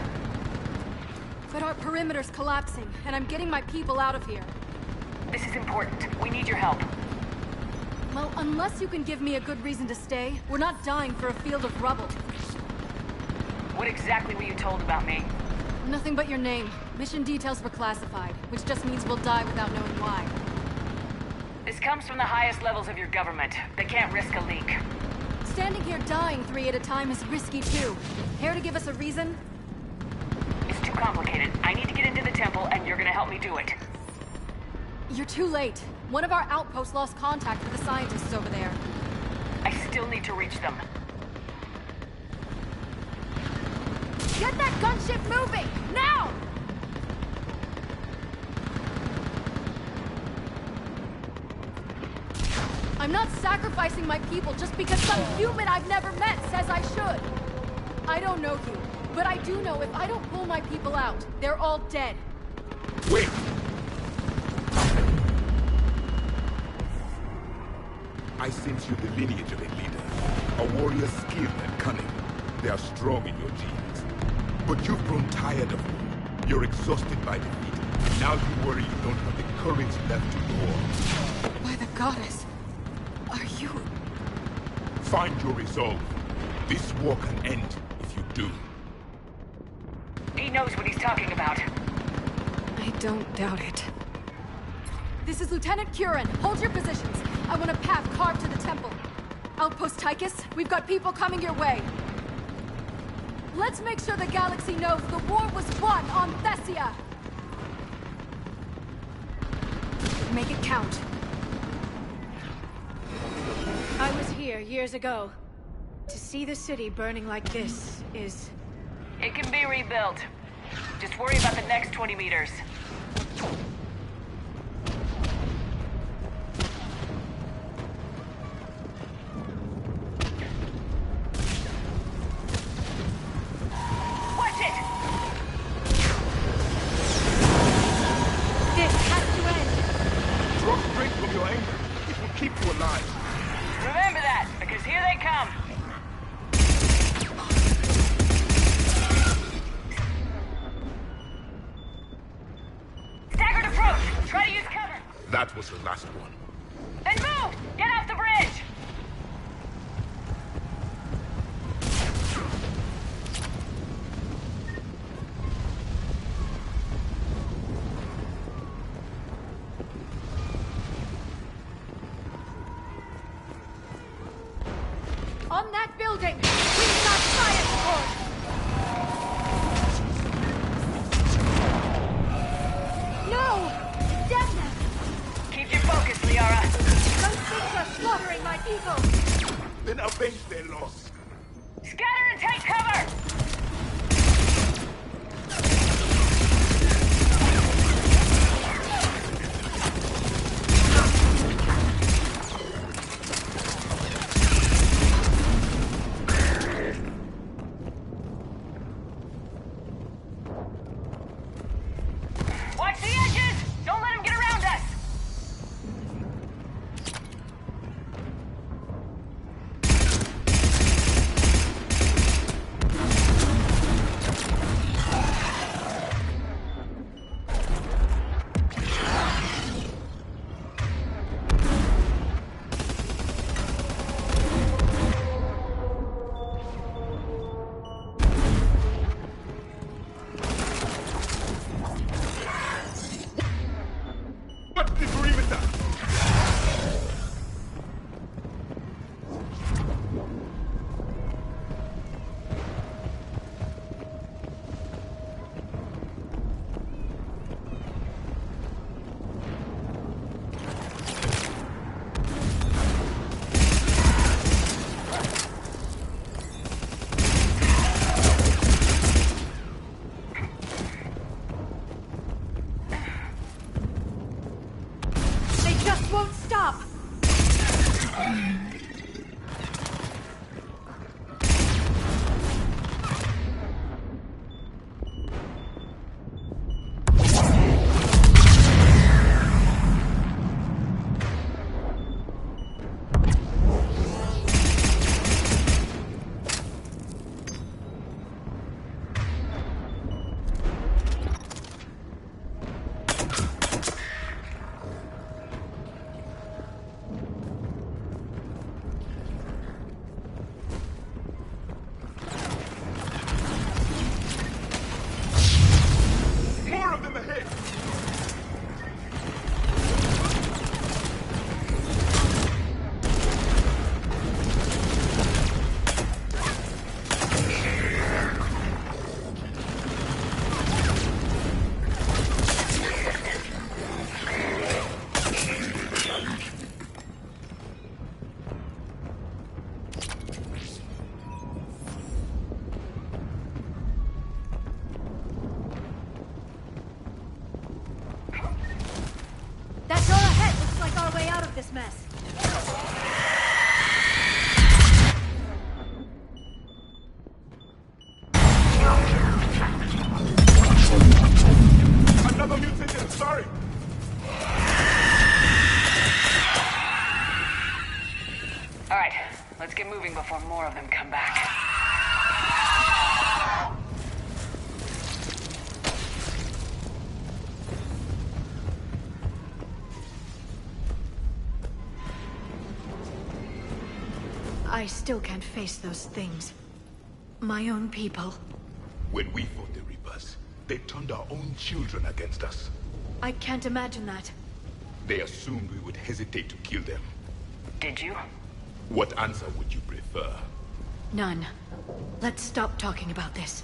But our perimeter's collapsing, and I'm getting my people out of here. This is important. We need your help. Well, unless you can give me a good reason to stay, we're not dying for a field of rubble. What exactly were you told about me? Nothing but your name. Mission details were classified, which just means we'll die without knowing why. This comes from the highest levels of your government. They can't risk a leak. Standing here dying 3 at a time is risky too. Care to give us a reason? It's too complicated. I need to get into the temple, and you're gonna help me do it. You're too late. One of our outposts lost contact with the scientists over there. I still need to reach them. Get that gunship moving! Now! I'm not sacrificing my people just because some human I've never met says I should. I don't know you, but I do know if I don't pull my people out, they're all dead. Wait! I sense you the lineage of a leader. A warrior's skill and cunning. They are strong in your genes. But you've grown tired of war. You're exhausted by defeat. Now you worry you don't have the courage left to war. By the goddess, are you... Find your resolve. This war can end if you do. He knows what he's talking about. I don't doubt it. This is Lieutenant Curran. Hold your positions. I want a path carved to the temple. Outpost Tychus, we've got people coming your way. Let's make sure the galaxy knows the war was won on Thessia. Make it count. I was here years ago. To see the city burning like this is... It can be rebuilt. Just worry about the next 20 meters. Watch it! This has to end. Draw strength from your anger. It will keep you alive. Remember that, because here they come. Staggered approach! Try to use cover! That was the last one. Then move! Get off the bridge! On that building! We've got fire support! No! Damn them! Keep your focus, Liara. Those things are slaughtering my people! Then avenge their loss. Scatter and take cover! Watch the edges! Don't let him get around us! get moving before more of them come back. I still can't face those things. My own people. When we fought the Reapers, they turned our own children against us. I can't imagine that. They assumed we would hesitate to kill them. Did you? What answer would you prefer? None. Let's stop talking about this.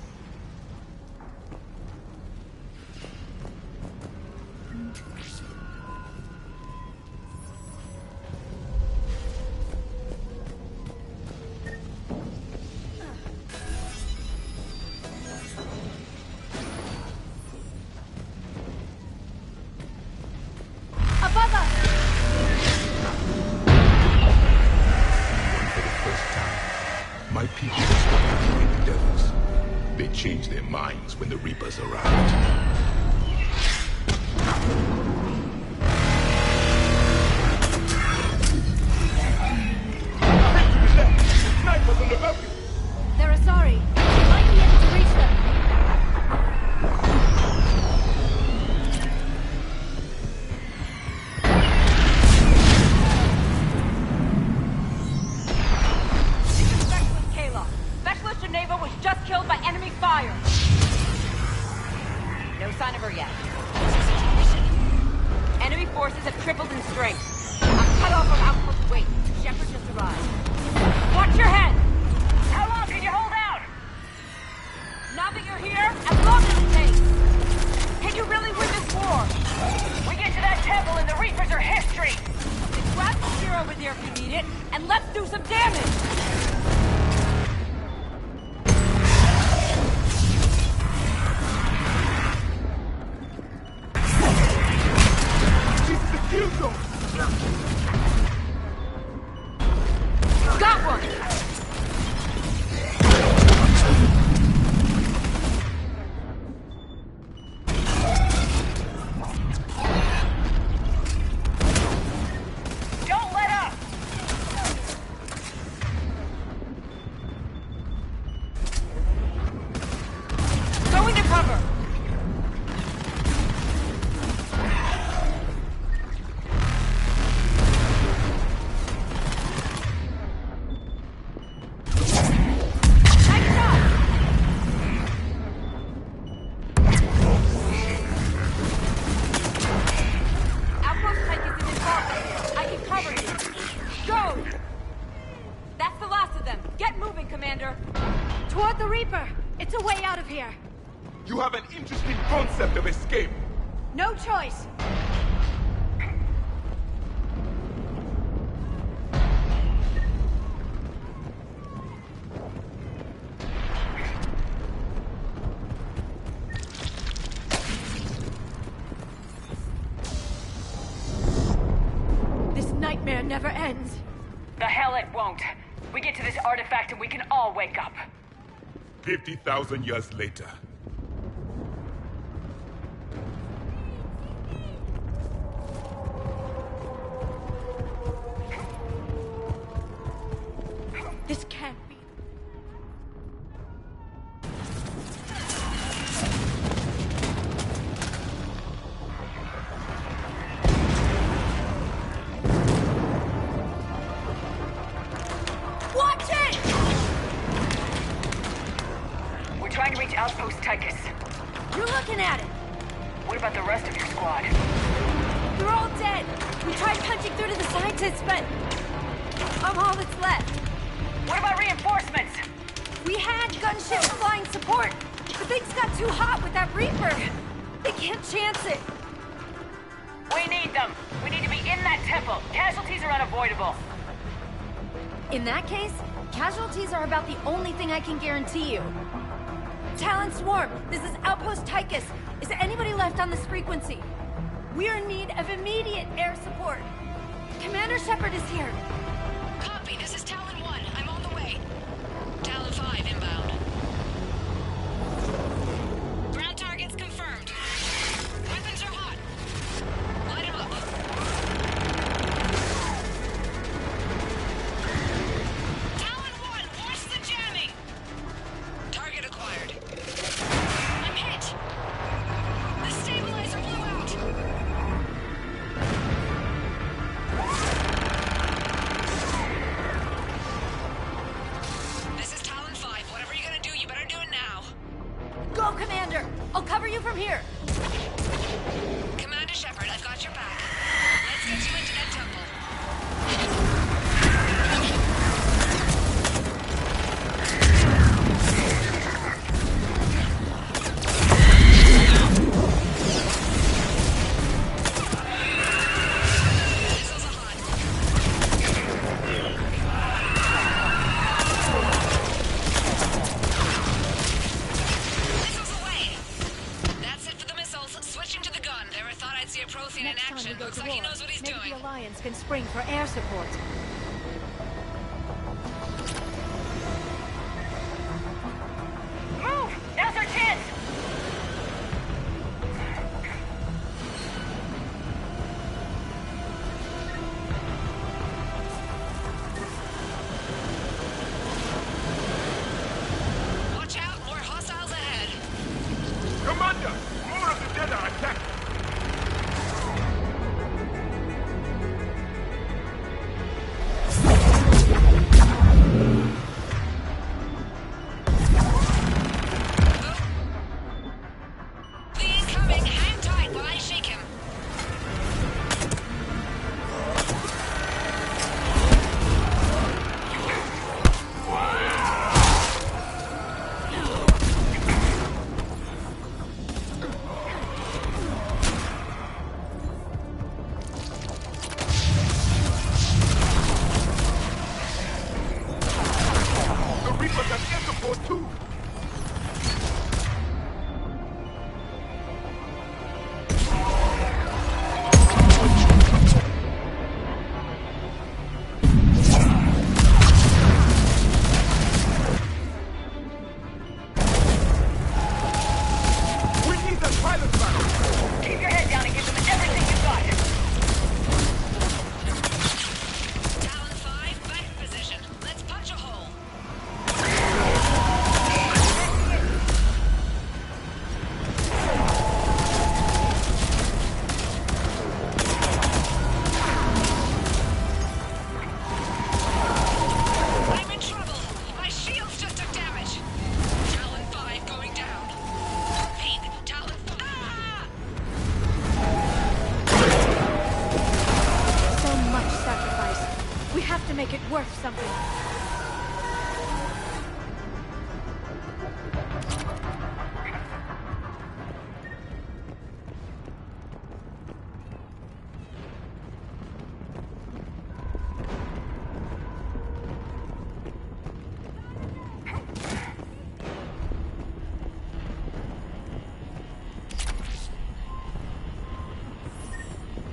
My people stopped killing the devils. They changed their minds when the Reapers arrived. Snipers on the balcony! They're sorry. We might be able to reach them. Was just killed by enemy fire. No sign of her yet. Enemy forces have tripled in strength. I'm cut off from outpost wait. Shepard just arrived. Watch your head! How long can you hold out? Now that you're here, as long as it takes. Can you really win this war? We get to that temple and the Reapers are history. Then grab the spear over there if you need it, and let's do some damage! Got one! Don't let up! Going to cover! Toward the Reaper! It's a way out of here! You have an interesting concept of escape! No choice! This nightmare never ends! The hell it won't! We get to this artifact and we can all wake up. 50,000 years later. This can't be. Watch it! We're trying to reach Outpost Tychus. You're looking at it! What about the rest of your squad? They're all dead! We tried punching through to the scientists, but I'm all that's left. What about reinforcements? We had gunships flying support, but things got too hot with that Reaper. They can't chance it. We need them. We need to be in that temple. Casualties are unavoidable. In that case, casualties are about the only thing I can guarantee you. Talon Swarm, this is Outpost Tychus. Is anybody left on this frequency? We're in need of immediate air support. Commander Shepard is here. Copy, this is Talon 1. I'm on the way. Talon 5 inbound. Ground targets confirmed. Weapons are hot. Light 'em up. from here. Commander Shepard, I've got your back. Let's get you into that temple. Can spring for air support. Move! Now's our chance! Watch out, more hostiles ahead. Commander! More of the dead are attacking! Keep your head down and give them everything you've got. Talon 5, back in position. Let's punch a hole. I'm in trouble. My shields just took damage. Talon 5 going down. Repeat, Talon 5. Ah! So much sacrifice. We have to make it worth something.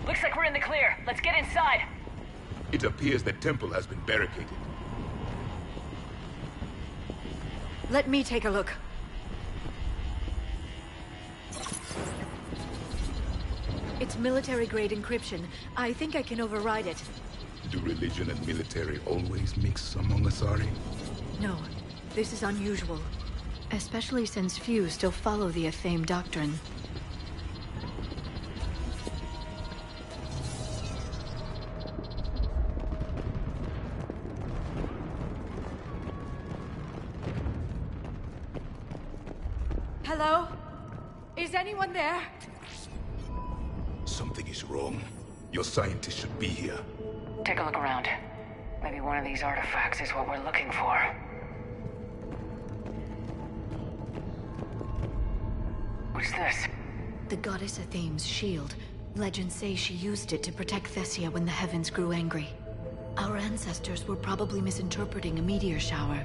Looks like we're in the clear. Let's get inside. It appears the temple has been barricaded. Let me take a look. It's military-grade encryption. I think I can override it. Do religion and military always mix among Asari? No, this is unusual. Especially since few still follow the Athame doctrine. Hello? Is anyone there? Something is wrong. Your scientists should be here. Take a look around. Maybe one of these artifacts is what we're looking for. What's this? The goddess Athame's shield. Legends say she used it to protect Thessia when the heavens grew angry. Our ancestors were probably misinterpreting a meteor shower.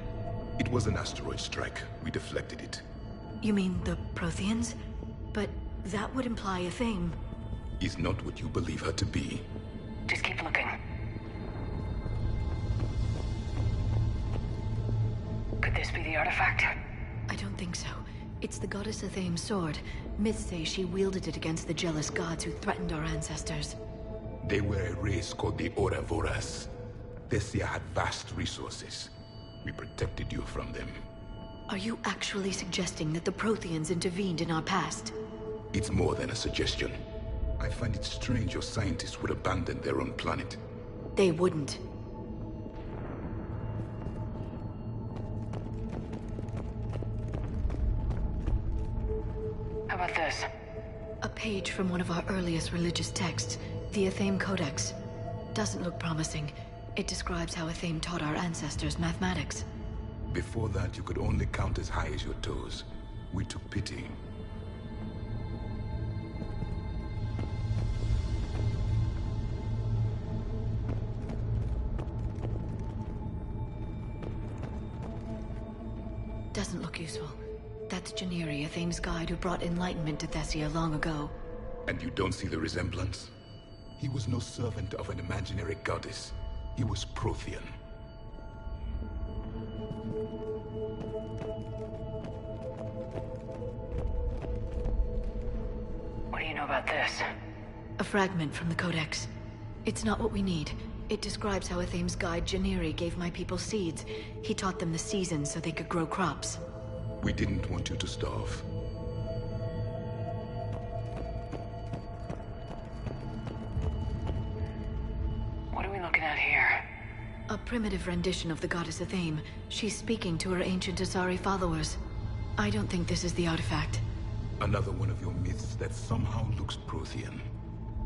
It was an asteroid strike. We deflected it. You mean the Protheans? But that would imply Athame. Is not what you believe her to be. Just keep looking. Could this be the artifact? I don't think so. It's the goddess Athame's sword. Myths say she wielded it against the jealous gods who threatened our ancestors. They were a race called the Ouroboros. Thessia had vast resources. We protected you from them. Are you actually suggesting that the Protheans intervened in our past? It's more than a suggestion. I find it strange your scientists would abandon their own planet. They wouldn't. How about this? A page from one of our earliest religious texts, the Athame Codex. Doesn't look promising. It describes how Athame taught our ancestors mathematics. Before that, you could only count as high as your toes. We took pity. Doesn't look useful. That's Janiri, Athame's guide who brought enlightenment to Thessia long ago. And you don't see the resemblance? He was no servant of an imaginary goddess. He was Prothean. What do you know about this? A fragment from the Codex. It's not what we need. It describes how Athame's guide Janiri gave my people seeds. He taught them the seasons so they could grow crops. We didn't want you to starve. What are we looking at here? A primitive rendition of the goddess Athame. She's speaking to her ancient Asari followers. I don't think this is the artifact. Another one of your myths that somehow looks Prothean.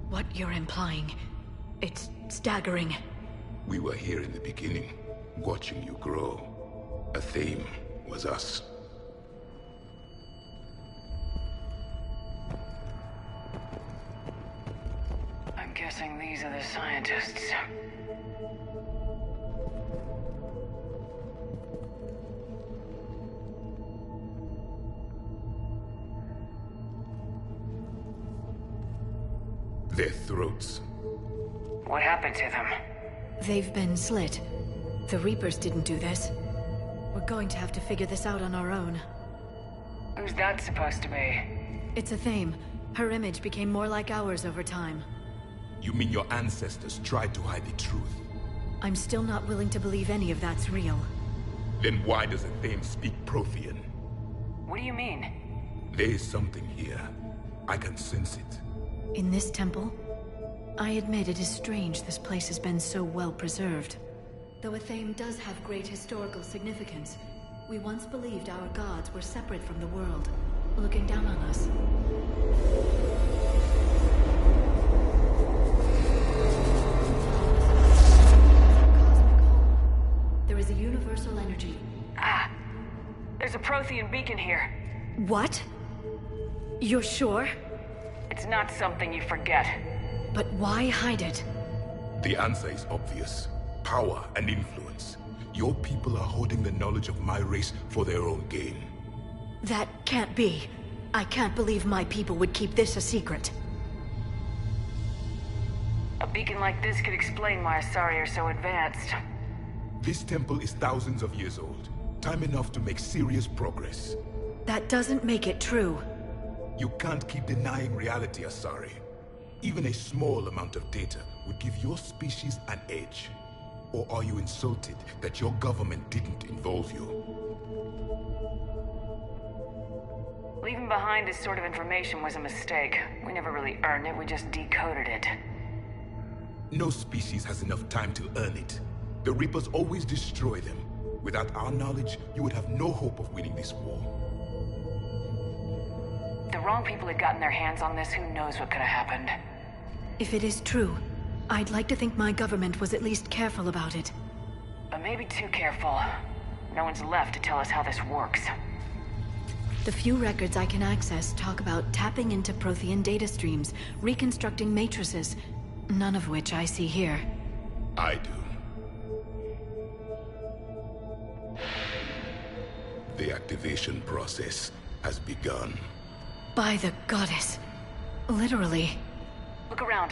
What you're implying, it's staggering. We were here in the beginning, watching you grow. Athame was us. I'm guessing these are the scientists. Their throats. What happened to them? They've been slit. The Reapers didn't do this. We're going to have to figure this out on our own. Who's that supposed to be? It's Athame. Her image became more like ours over time. You mean your ancestors tried to hide the truth? I'm still not willing to believe any of that's real. Then why does Athame speak Prothean? What do you mean? There is something here. I can sense it. In this temple? I admit it is strange this place has been so well preserved. Though Athame does have great historical significance, we once believed our gods were separate from the world, looking down on us. There is a universal energy. Ah! There's a Prothean beacon here. What? You're sure? It's not something you forget. But why hide it? The answer is obvious. Power and influence. Your people are holding the knowledge of my race for their own gain. That can't be. I can't believe my people would keep this a secret. A beacon like this could explain why Asari are so advanced. This temple is thousands of years old. Time enough to make serious progress. That doesn't make it true. You can't keep denying reality, Asari. Even a small amount of data would give your species an edge. Or are you insulted that your government didn't involve you? Leaving behind this sort of information was a mistake. We never really earned it, we just decoded it. No species has enough time to earn it. The Reapers always destroy them. Without our knowledge, you would have no hope of winning this war. The wrong people had gotten their hands on this, who knows what could have happened. If it is true, I'd like to think my government was at least careful about it. But maybe too careful. No one's left to tell us how this works. The few records I can access talk about tapping into Prothean data streams, reconstructing matrices, none of which I see here. I do. The activation process has begun. By the goddess. Literally. Look around.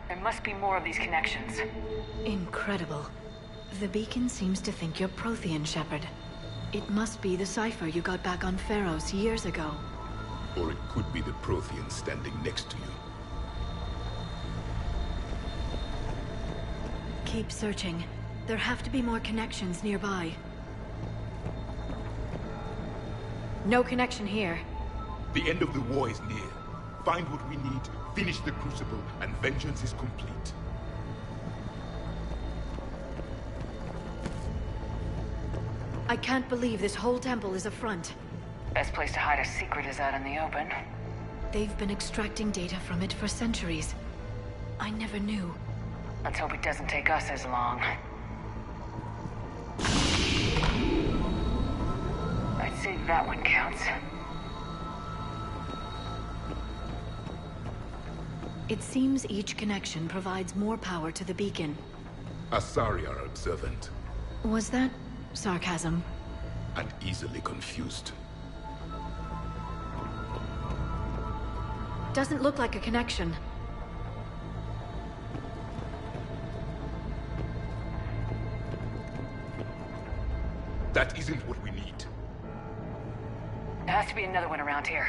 There must be more of these connections. Incredible. The beacon seems to think you're Prothean, Shepard. It must be the cipher you got back on Pharos years ago. Or it could be the Prothean standing next to you. Keep searching. There have to be more connections nearby. No connection here. The end of the war is near. Find what we need, finish the Crucible, and vengeance is complete. I can't believe this whole temple is a front. Best place to hide a secret is out in the open. They've been extracting data from it for centuries. I never knew. Let's hope it doesn't take us as long. I'd say that one counts. It seems each connection provides more power to the beacon. Asari are observant. Was that sarcasm? And easily confused. Doesn't look like a connection. That isn't what we need. There has to be another one around here.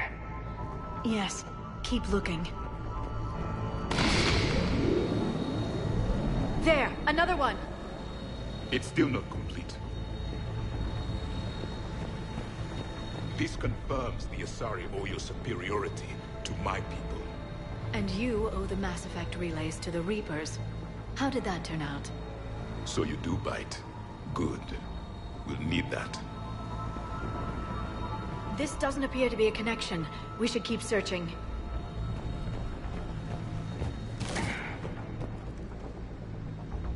Yes, keep looking. There, another one! It's still not complete. This confirms the Asari owe your superiority to my people. And you owe the Mass Effect relays to the Reapers. How did that turn out? So you do bite. Good. We'll need that. This doesn't appear to be a connection. We should keep searching.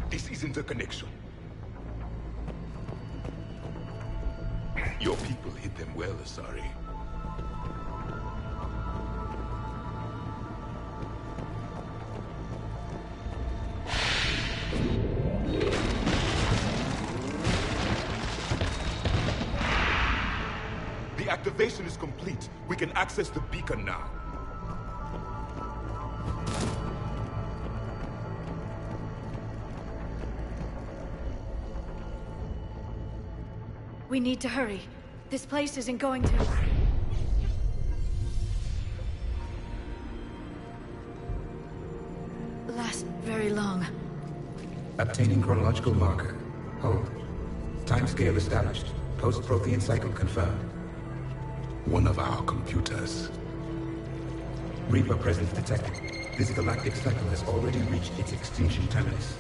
This isn't a connection. Your people hit them well, Asari. The activation is complete. We can access the beacon now. We need to hurry. This place isn't going to... last very long. Obtaining chronological marker. Hold. Timescale established. Post-Prothean cycle confirmed. One of our computers. Reaper presence detected. This galactic cycle has already reached its extinction terminus.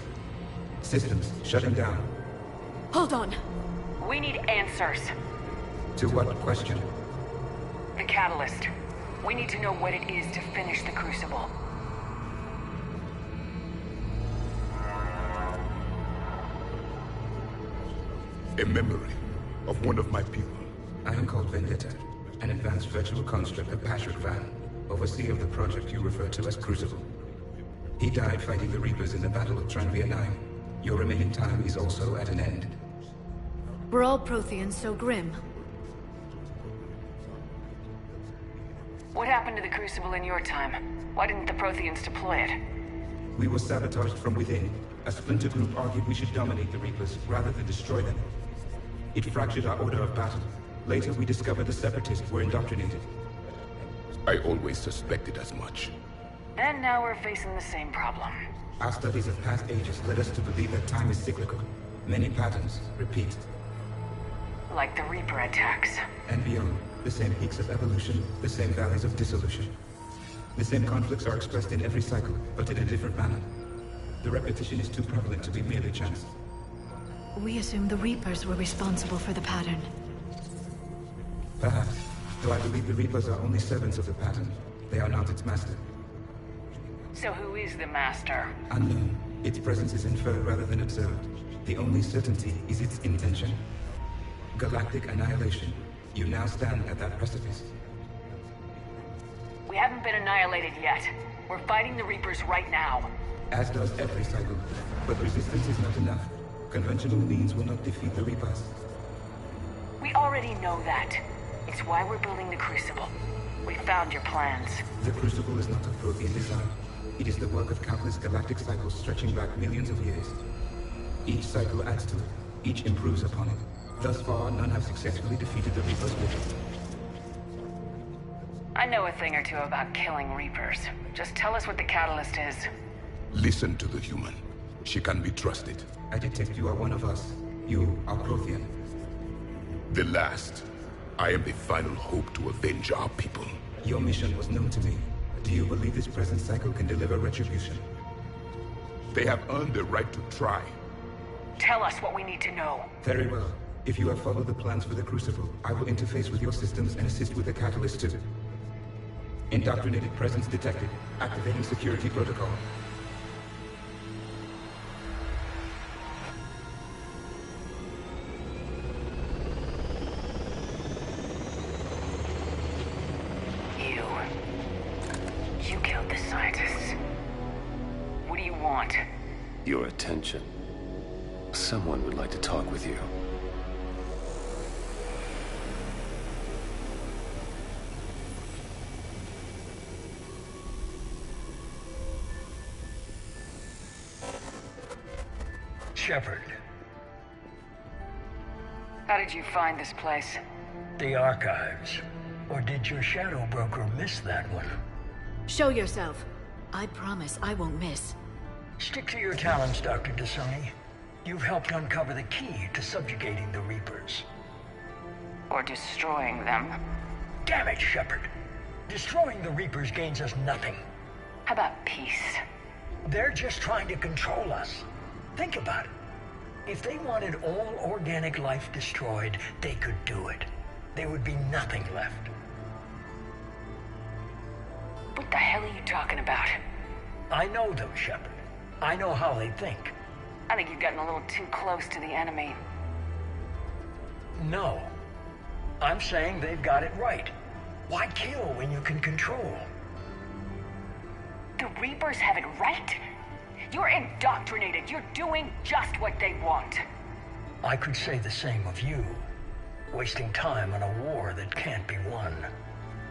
Systems shutting down. Hold on. We need answers. To what question? The catalyst. We need to know what it is to finish the Crucible. A memory of one of my people. I am called Vendetta, an advanced virtual construct of Patrick Van, overseer of the project you refer to as Crucible. He died fighting the Reapers in the Battle of Tranvia 9. Your remaining time is also at an end. Were all Protheans so grim? What happened to the Crucible in your time? Why didn't the Protheans deploy it? We were sabotaged from within. A splinter group argued we should dominate the Reapers rather than destroy them. It fractured our order of battle. Later, we discovered the Separatists were indoctrinated. I always suspected as much. And now we're facing the same problem. Our studies of past ages led us to believe that time is cyclical. Many patterns repeat. Like the Reaper attacks. And beyond, the same peaks of evolution, the same valleys of dissolution. The same conflicts are expressed in every cycle, but in a different manner. The repetition is too prevalent to be merely chance. We assumed the Reapers were responsible for the pattern. Perhaps, though I believe the Reapers are only servants of the pattern. They are not its master. So who is the master? Unknown. Its presence is inferred rather than observed. The only certainty is its intention. Galactic annihilation. You now stand at that precipice. We haven't been annihilated yet. We're fighting the Reapers right now. As does every cycle. But resistance is not enough. Conventional means will not defeat the Reapers. We already know that. It's why we're building the Crucible. We found your plans. The Crucible is not a Prothean design. It is the work of countless galactic cycles stretching back millions of years. Each cycle adds to it. Each improves upon it. Thus far, none have successfully defeated the Reapers with it. I know a thing or two about killing Reapers. Just tell us what the catalyst is. Listen to the human. She can be trusted. I detect you are one of us. You are Prothean. The last. I am the final hope to avenge our people. Your mission was known to me. Do you believe this present cycle can deliver retribution? They have earned the right to try. Tell us what we need to know. Very well. If you have followed the plans for the Crucible, I will interface with your systems and assist with the catalyst too. Indoctrinated presence detected. Activating security protocol. You killed the scientists. What do you want? Your attention. Someone would like to talk with you. Shepard. How did you find this place? The archives. Or did your shadow broker miss that one? Show yourself. I promise I won't miss. Stick to your talents, Dr. Dasani. You've helped uncover the key to subjugating the Reapers. Or destroying them. Damn it, Shepard. Destroying the Reapers gains us nothing. How about peace? They're just trying to control us. Think about it. If they wanted all organic life destroyed, they could do it. There would be nothing left. What the hell are you talking about? I know them, Shepard. I know how they think. I think you've gotten a little too close to the enemy. No. I'm saying they've got it right. Why kill when you can control? The Reapers have it right? You're indoctrinated. You're doing just what they want. I could say the same of you. Wasting time on a war that can't be won.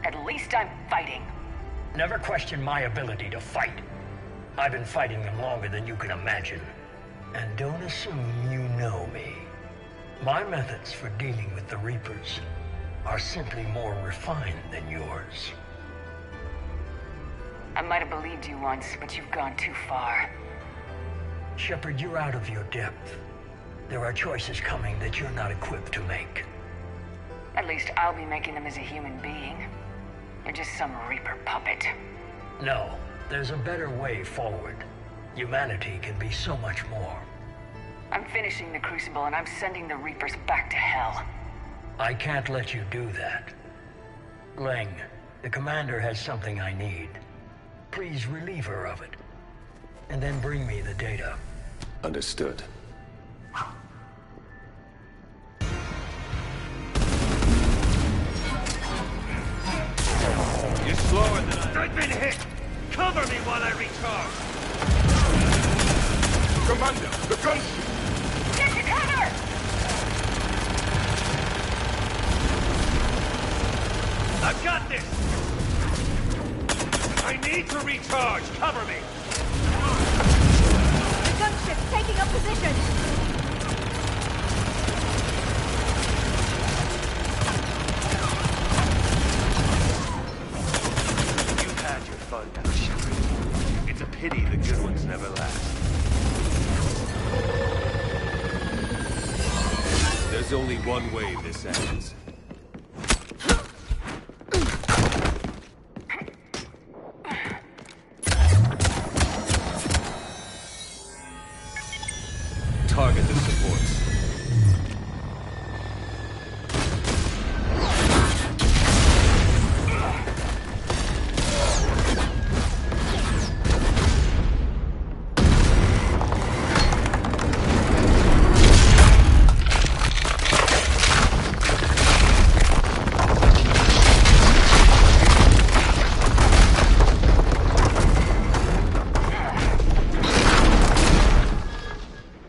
At least I'm fighting. Never question my ability to fight. I've been fighting them longer than you can imagine. And don't assume you know me. My methods for dealing with the Reapers are simply more refined than yours. I might have believed you once, but you've gone too far. Shepard, you're out of your depth. There are choices coming that you're not equipped to make. At least I'll be making them as a human being. You're just some Reaper puppet. No, there's a better way forward. Humanity can be so much more. I'm finishing the Crucible and I'm sending the Reapers back to hell. I can't let you do that. Leng, the commander has something I need. Please relieve her of it. And then bring me the data. Understood. You're slower than I've been hit! Cover me while I recharge! Commander, the gunship! Get to cover! I've got this! I need to recharge! Cover me! The gunship's taking up position! You've had your fun now, Shepard. It's a pity the good ones never last. There's only one way this ends. Target the supports.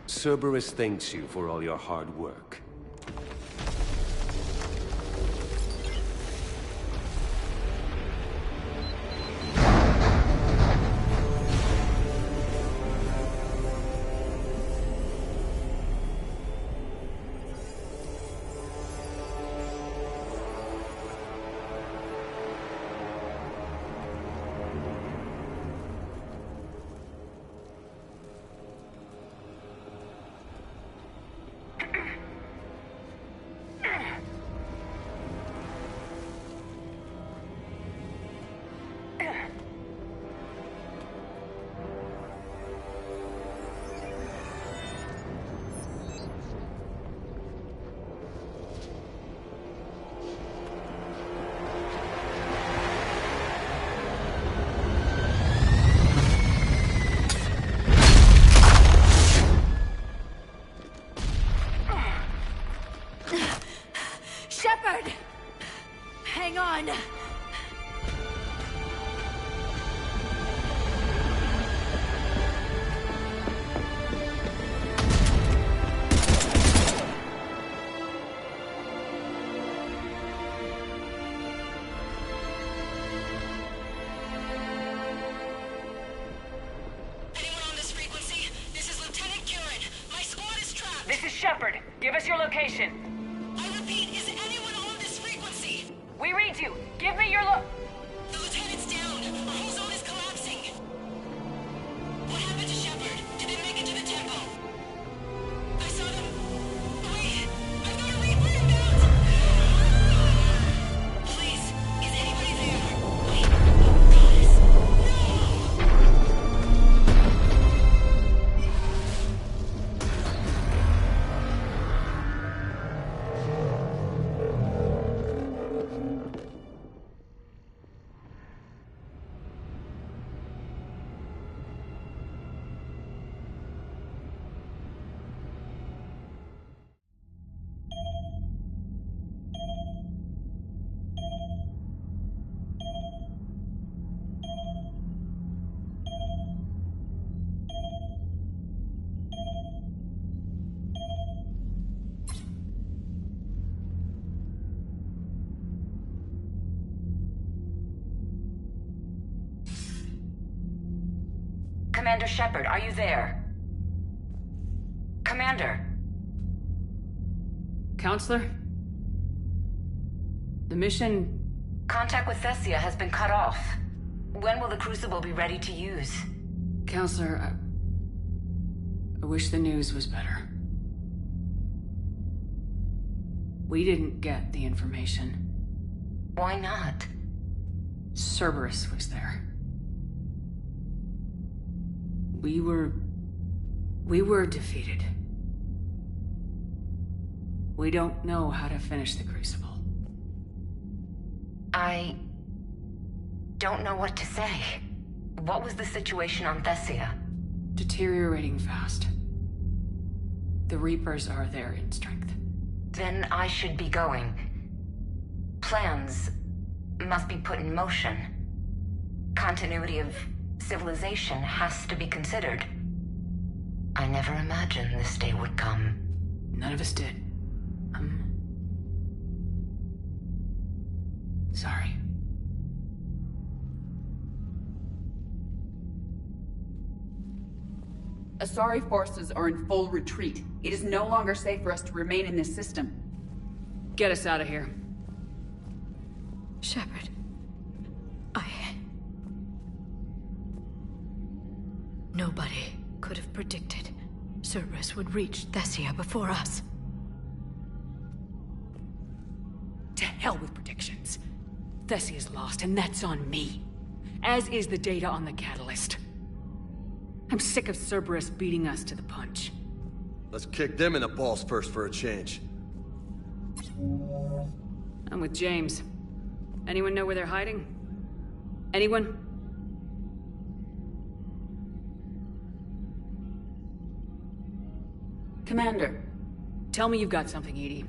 Cerberus thanks you for all your hard work. Shepard! Hang on. This is Shepard. Give us your location. I repeat, is anyone on this frequency? We read you. Give me your The lieutenant's down. Our whole zone is collapsing. What happened to Shepard? Did they make it to the temple? I saw them. Wait, I've got a Reaper inbound. Please, is anybody there? Wait, goddess. Commander Shepard, are you there? Commander. Counselor? The mission... Contact with Thessia has been cut off. When will the Crucible be ready to use? Counselor, I wish the news was better. We didn't get the information. Why not? Cerberus was there. We were defeated. We don't know how to finish the Crucible. I don't know what to say. What was the situation on Thessia? Deteriorating fast. The Reapers are there in strength. Then I should be going. Plans must be put in motion. Continuity of civilization has to be considered. I never imagined this day would come. None of us did. Sorry. Asari forces are in full retreat. It is no longer safe for us to remain in this system. Get us out of here. Shepard. Nobody could have predicted Cerberus would reach Thessia before us. To hell with predictions. Thessia's lost, and that's on me. As is the data on the catalyst. I'm sick of Cerberus beating us to the punch. Let's kick them in the balls first for a change. I'm with James. Anyone know where they're hiding? Anyone? Commander. Tell me you've got something, Edie.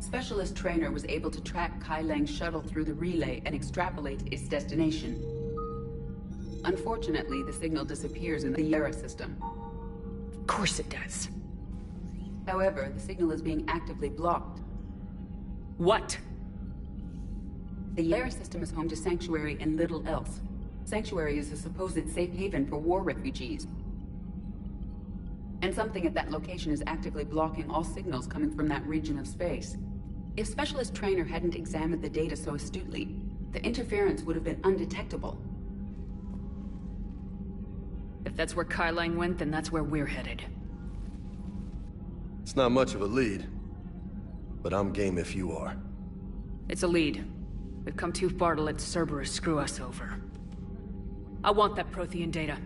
Specialist Trainer was able to track Kai Lang's shuttle through the relay and extrapolate its destination. Unfortunately, the signal disappears in the Yara system. Of course it does. However, the signal is being actively blocked. What? The Yara system is home to Sanctuary and little else. Sanctuary is a supposed safe haven for war refugees. And something at that location is actively blocking all signals coming from that region of space. If Specialist Trainer hadn't examined the data so astutely, the interference would have been undetectable. If that's where Kai Lang went, then that's where we're headed. It's not much of a lead, but I'm game if you are. It's a lead. We've come too far to let Cerberus screw us over. I want that Prothean data.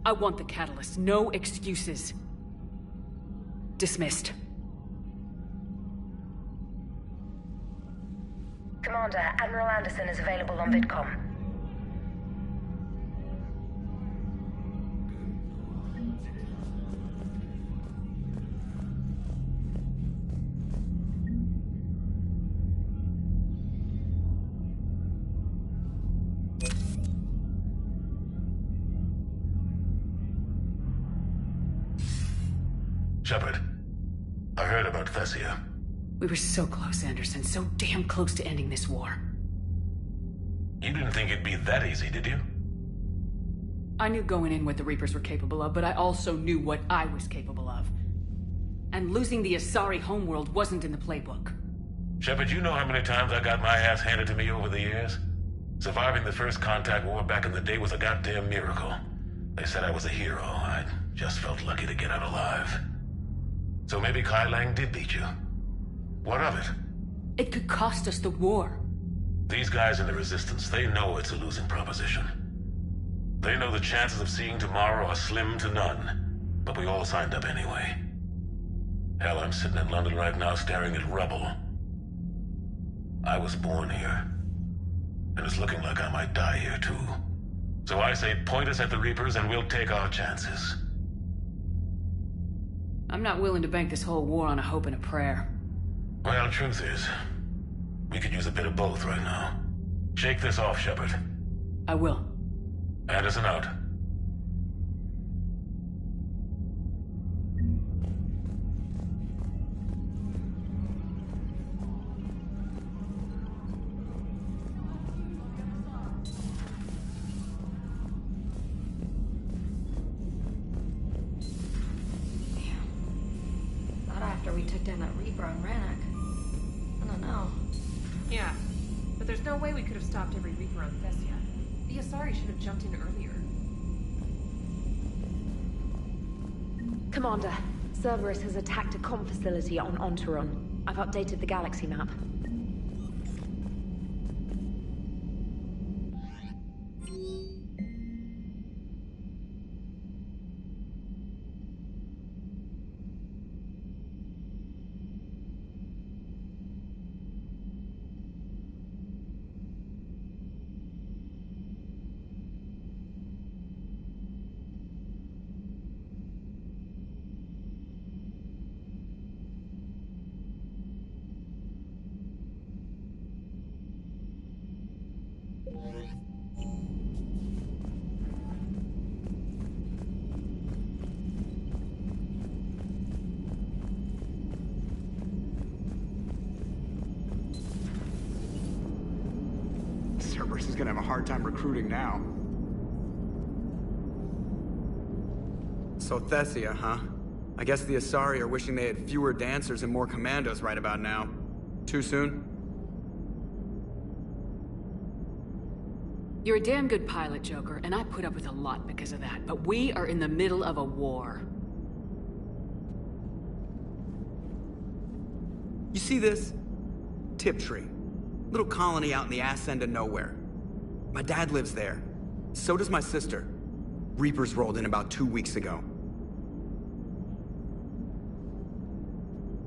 I want the catalyst. No excuses. Dismissed. Commander, Admiral Anderson is available on VidCom. Shepard, I heard about Thessia. We were so close, Anderson. So damn close to ending this war. You didn't think it'd be that easy, did you? I knew going in what the Reapers were capable of, but I also knew what I was capable of. And losing the Asari homeworld wasn't in the playbook. Shepard, you know how many times I got my ass handed to me over the years? Surviving the first contact war back in the day was a goddamn miracle. They said I was a hero. I just felt lucky to get out alive. So maybe Kai Lang did beat you. What of it? It could cost us the war. These guys in the Resistance, they know it's a losing proposition. They know the chances of seeing tomorrow are slim to none. But we all signed up anyway. Hell, I'm sitting in London right now staring at rubble. I was born here. And it's looking like I might die here too. So I say point us at the Reapers and we'll take our chances. I'm not willing to bank this whole war on a hope and a prayer. Well, truth is, we could use a bit of both right now. Shake this off, Shepard. I will. Anderson out. We took down that Reaper on Rannoch. I don't know. Yeah, but there's no way we could have stopped every Reaper on Thessia. The Asari should have jumped in earlier. Commander, Cerberus has attacked a comm facility on Ontaron. I've updated the galaxy map. Cerberus is gonna have a hard time recruiting now. So Thessia, huh? I guess the Asari are wishing they had fewer dancers and more commandos right about now. Too soon? You're a damn good pilot, Joker, and I put up with a lot because of that. But we are in the middle of a war. You see this? Tiptree. Little colony out in the ass end of nowhere. My dad lives there. So does my sister. Reapers rolled in about 2 weeks ago.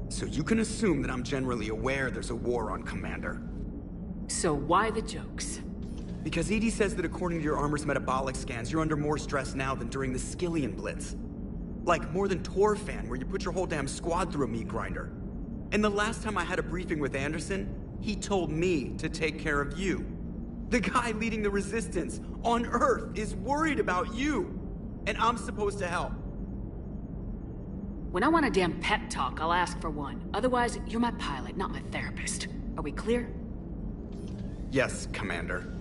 So you can assume that I'm generally aware there's a war on, Commander. So why the jokes? Because EDI says that according to your armor's metabolic scans, you're under more stress now than during the Skillian Blitz. Like more than Torfan, where you put your whole damn squad through a meat grinder. And the last time I had a briefing with Anderson, he told me to take care of you. The guy leading the Resistance on Earth is worried about you. And I'm supposed to help. When I want a damn pep talk, I'll ask for one. Otherwise, you're my pilot, not my therapist. Are we clear? Yes, Commander.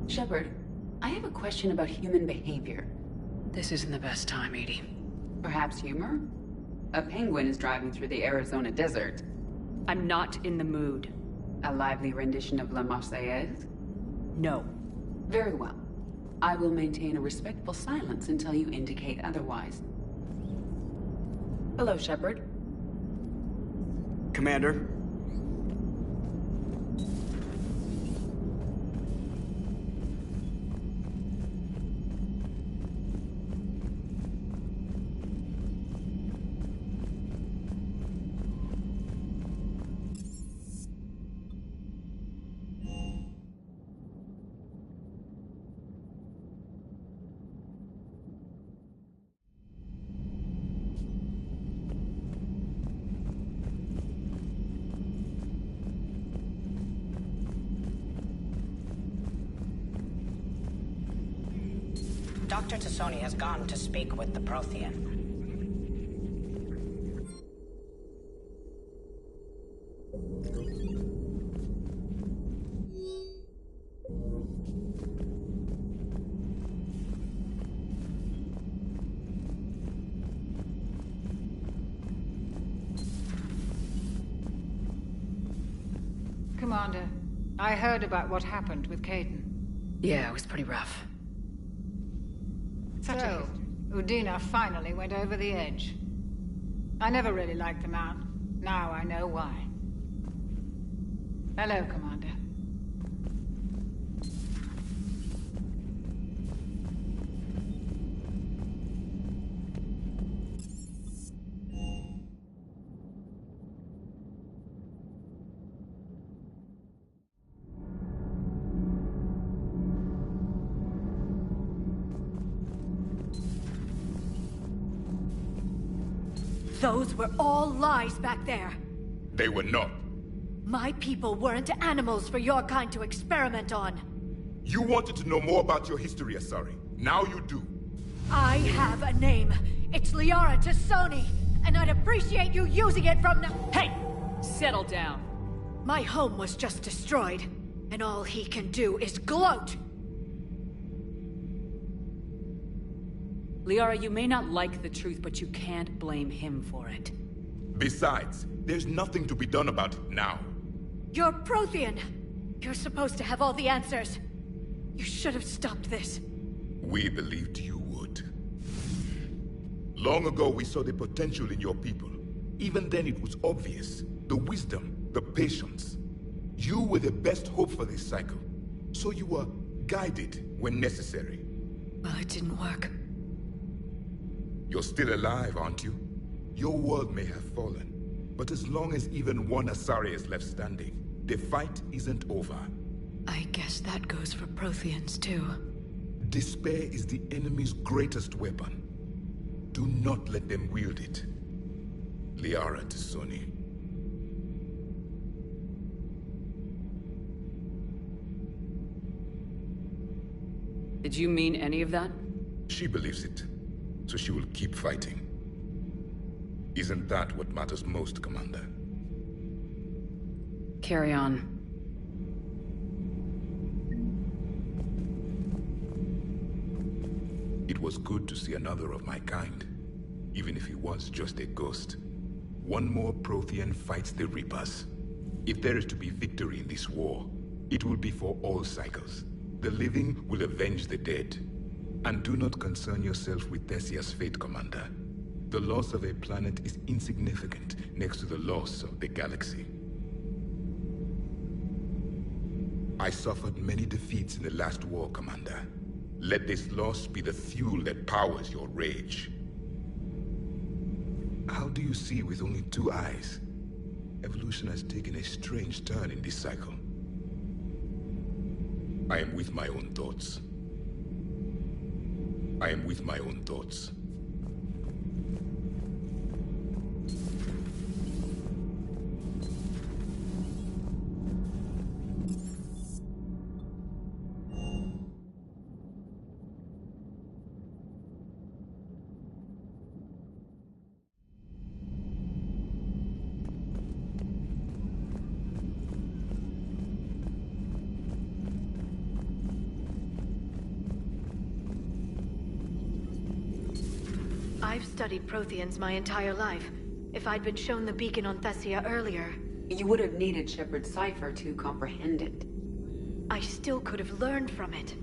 Shepard, I have a question about human behavior. This isn't the best time, Edie. Perhaps humor? A penguin is driving through the Arizona desert. I'm not in the mood. A lively rendition of La Marseillaise? No. Very well. I will maintain a respectful silence until you indicate otherwise. Hello, Shepard. Commander. Dr. Tassoni has gone to speak with the Prothean. Commander, I heard about what happened with Caden. Yeah, it was pretty rough. So, Udina finally went over the edge. I never really liked the man. Now I know why. Hello, Commander. Those were all lies back there. They were not. My people weren't animals for your kind to experiment on. You wanted to know more about your history, Asari. Now you do. I have a name. It's Liara Tassoni, and I'd appreciate you using it from now. Hey! Settle down. My home was just destroyed, and all he can do is gloat. Liara, you may not like the truth, but you can't blame him for it. Besides, there's nothing to be done about it now. You're Prothean. You're supposed to have all the answers. You should have stopped this. We believed you would. Long ago, we saw the potential in your people. Even then, it was obvious. The wisdom, the patience. You were the best hope for this cycle. So you were guided when necessary. Well, it didn't work. You're still alive, aren't you? Your world may have fallen, but as long as even one Asari is left standing, the fight isn't over. I guess that goes for Protheans, too. Despair is the enemy's greatest weapon. Do not let them wield it. Liara Tassoni. Did you mean any of that? She believes it, so she will keep fighting. Isn't that what matters most, Commander? Carry on. It was good to see another of my kind, even if he was just a ghost. One more Prothean fights the Reapers. If there is to be victory in this war, it will be for all cycles. The living will avenge the dead. And do not concern yourself with Thessia's fate, Commander. The loss of a planet is insignificant next to the loss of the galaxy. I suffered many defeats in the last war, Commander. Let this loss be the fuel that powers your rage. How do you see with only 2 eyes? Evolution has taken a strange turn in this cycle. I am with my own thoughts. I am with my own thoughts. I've studied Protheans my entire life. If I'd been shown the beacon on Thessia earlier... You would have needed Shepard's cipher to comprehend it. I still could have learned from it.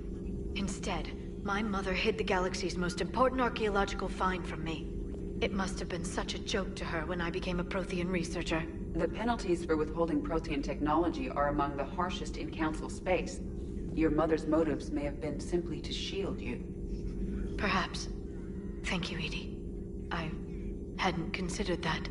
Instead, my mother hid the galaxy's most important archaeological find from me. It must have been such a joke to her when I became a Prothean researcher. The penalties for withholding Prothean technology are among the harshest in Council space. Your mother's motives may have been simply to shield you. Perhaps. Thank you, Edie. I hadn't considered that.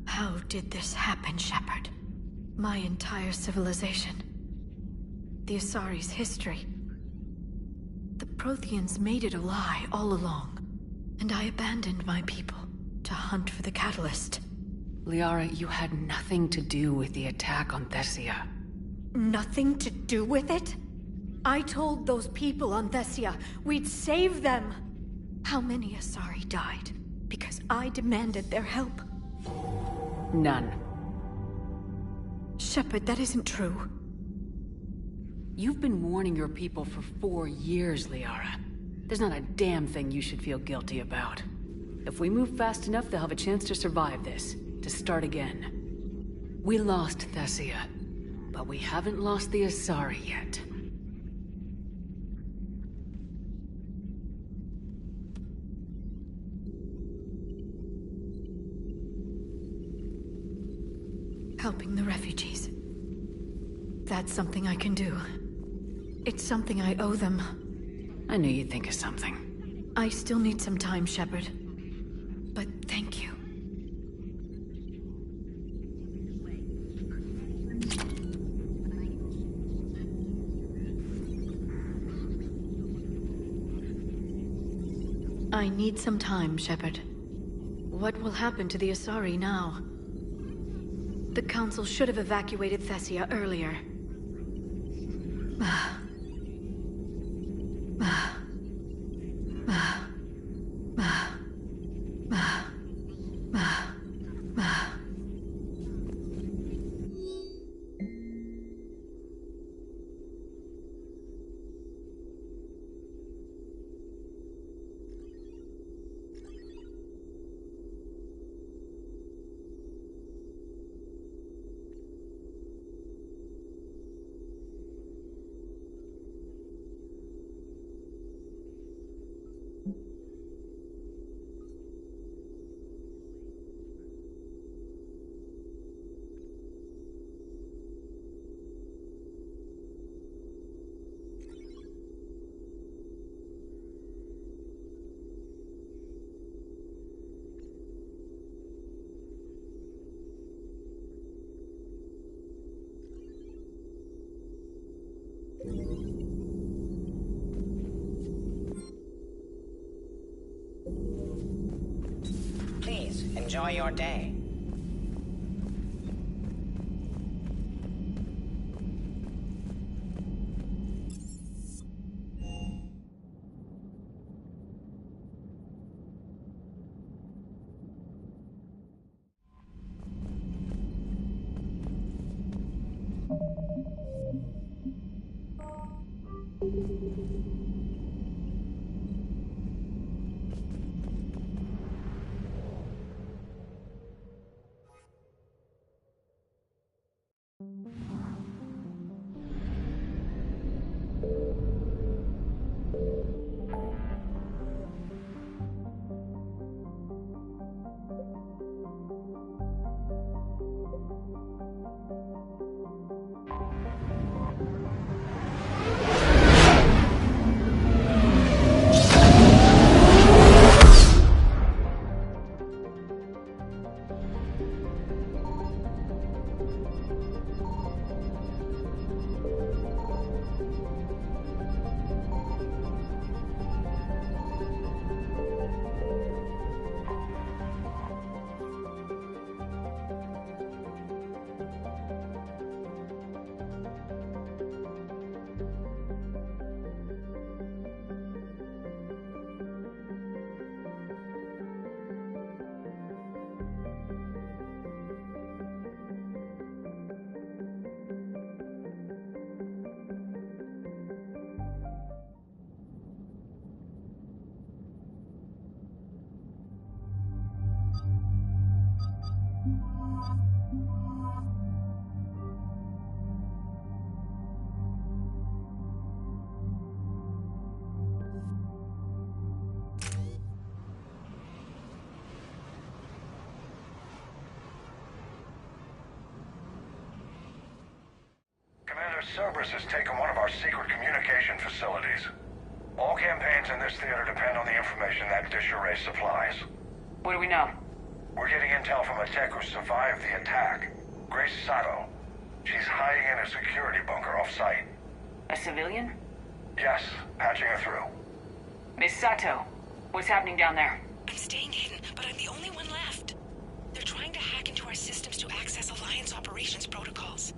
How did this happen, Shepard? My entire civilization. The Asari's history. The Protheans made it a lie all along, and I abandoned my people to hunt for the catalyst. Liara, you had nothing to do with the attack on Thessia. Nothing to do with it? I told those people on Thessia we'd save them. How many Asari died because I demanded their help? None. Shepard, that isn't true. You've been warning your people for 4 years, Liara. There's not a damn thing you should feel guilty about. If we move fast enough, they'll have a chance to survive this, to start again. We lost Thessia, but we haven't lost the Asari yet. Helping the refugees. That's something I can do. It's something I owe them. I knew you'd think of something. I still need some time, Shepard. But thank you. I need some time, Shepard. What will happen to the Asari now? The Council should have evacuated Thessia earlier. Please, enjoy your day. Cerberus has taken one of our secret communication facilities. All campaigns in this theater depend on the information that dish array supplies. What do we know? We're getting intel from a tech who survived the attack. Grace Sato. She's hiding in a security bunker off-site. A civilian? Yes, patching her through. Miss Sato, what's happening down there? I'm staying hidden, but I'm the only one left. They're trying to hack into our systems to access Alliance operations protocols.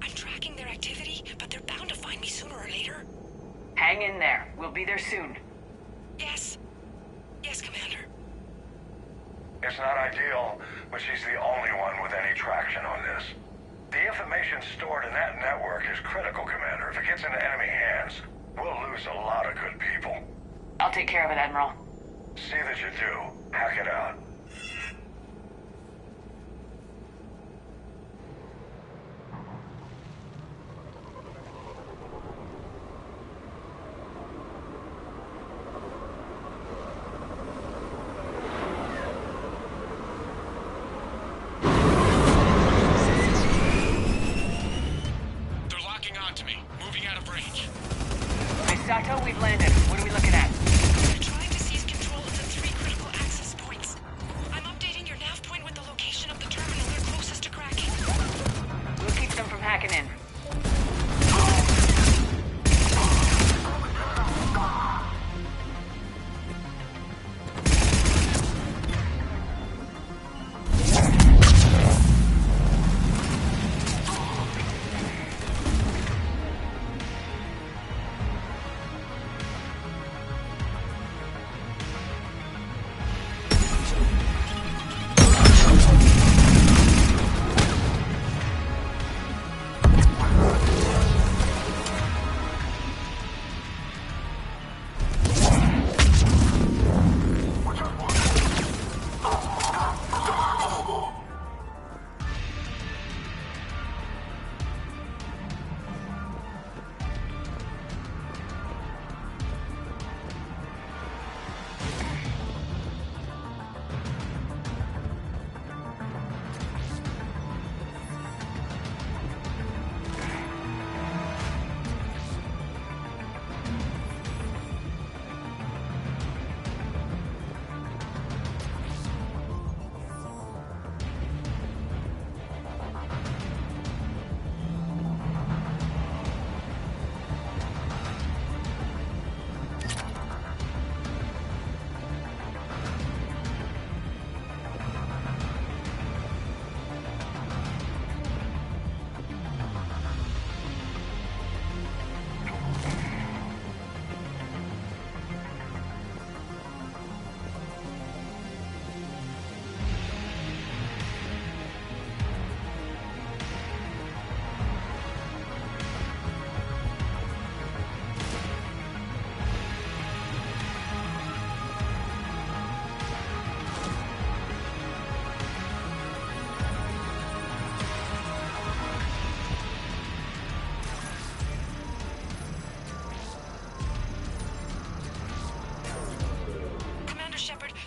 I'm tracking their activity, but they're bound to find me sooner or later. Hang in there. We'll be there soon. Yes. Yes, Commander. It's not ideal, but she's the only one with any traction on this. The information stored in that network is critical, Commander. If it gets into enemy hands, we'll lose a lot of good people. I'll take care of it, Admiral. See that you do. Hack it out. Sato, we've landed. What are we looking at? We're trying to seize control of the 3 critical access points. I'm updating your nav point with the location of the terminal they're closest to cracking. We'll keep them from hacking in.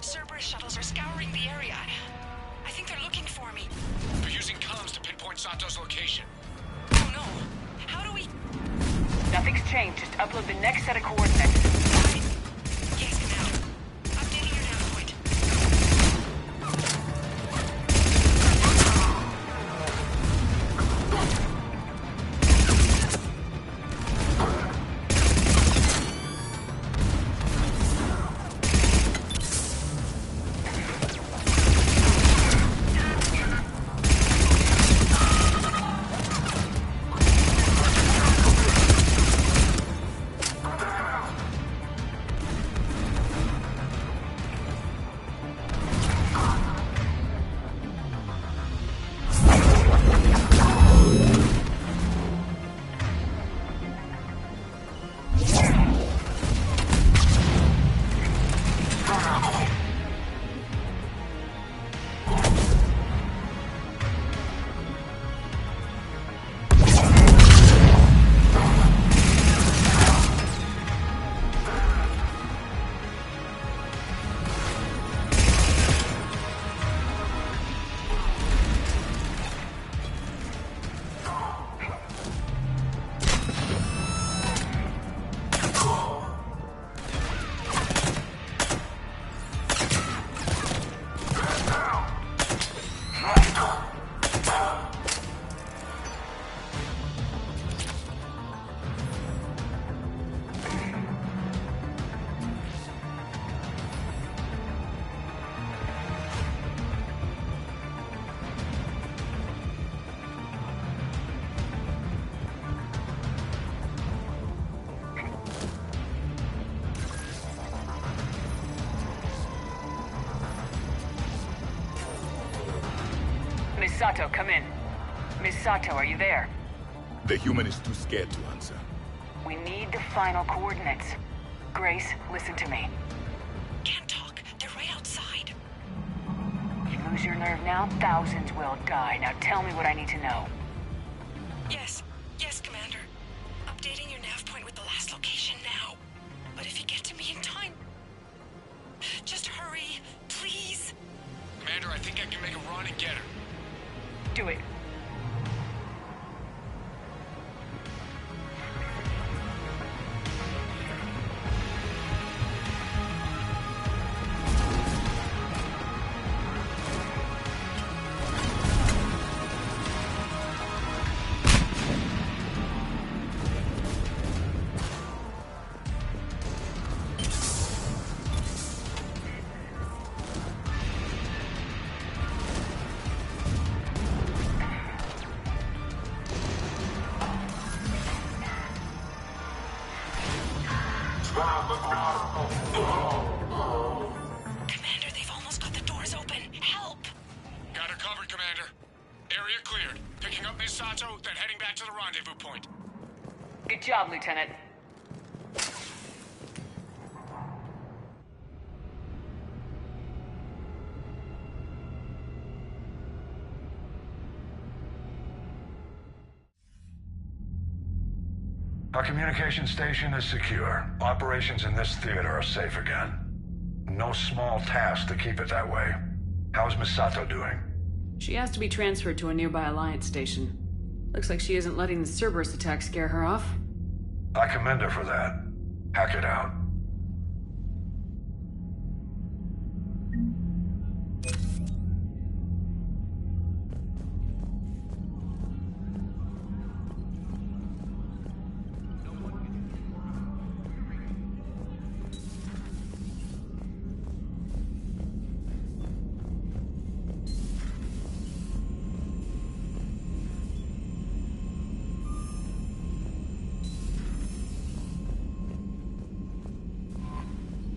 Cerberus shuttles are scouring the area. I think they're looking for me. They're using comms to pinpoint Sato's location. Oh no. How do we... Nothing's changed. Just upload the next set of coordinates. Yes, Commander. Updating your nav point. Sato, come in. Miss Sato, are you there? The human is too scared to answer. We need the final coordinates. Grace, listen to me. Can't talk. They're right outside. You lose your nerve now, thousands will die. Now tell me what I need to know. Yes. Yes, Commander. Updating your nav point with the last location now. But if you get to me in time... just hurry, please. Commander, I think I can make a run and get her. Do it. Commander, they've almost got the doors open. Help! Got her covered, Commander. Area cleared. Picking up Miss Sato, then heading back to the rendezvous point. Good job, Lieutenant. Our communication station is secure. Operations in this theater are safe again. No small task to keep it that way. How's Miss Sato doing? She has to be transferred to a nearby Alliance station. Looks like she isn't letting the Cerberus attack scare her off. I commend her for that. Hack it out.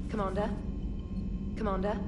Commander? Commander?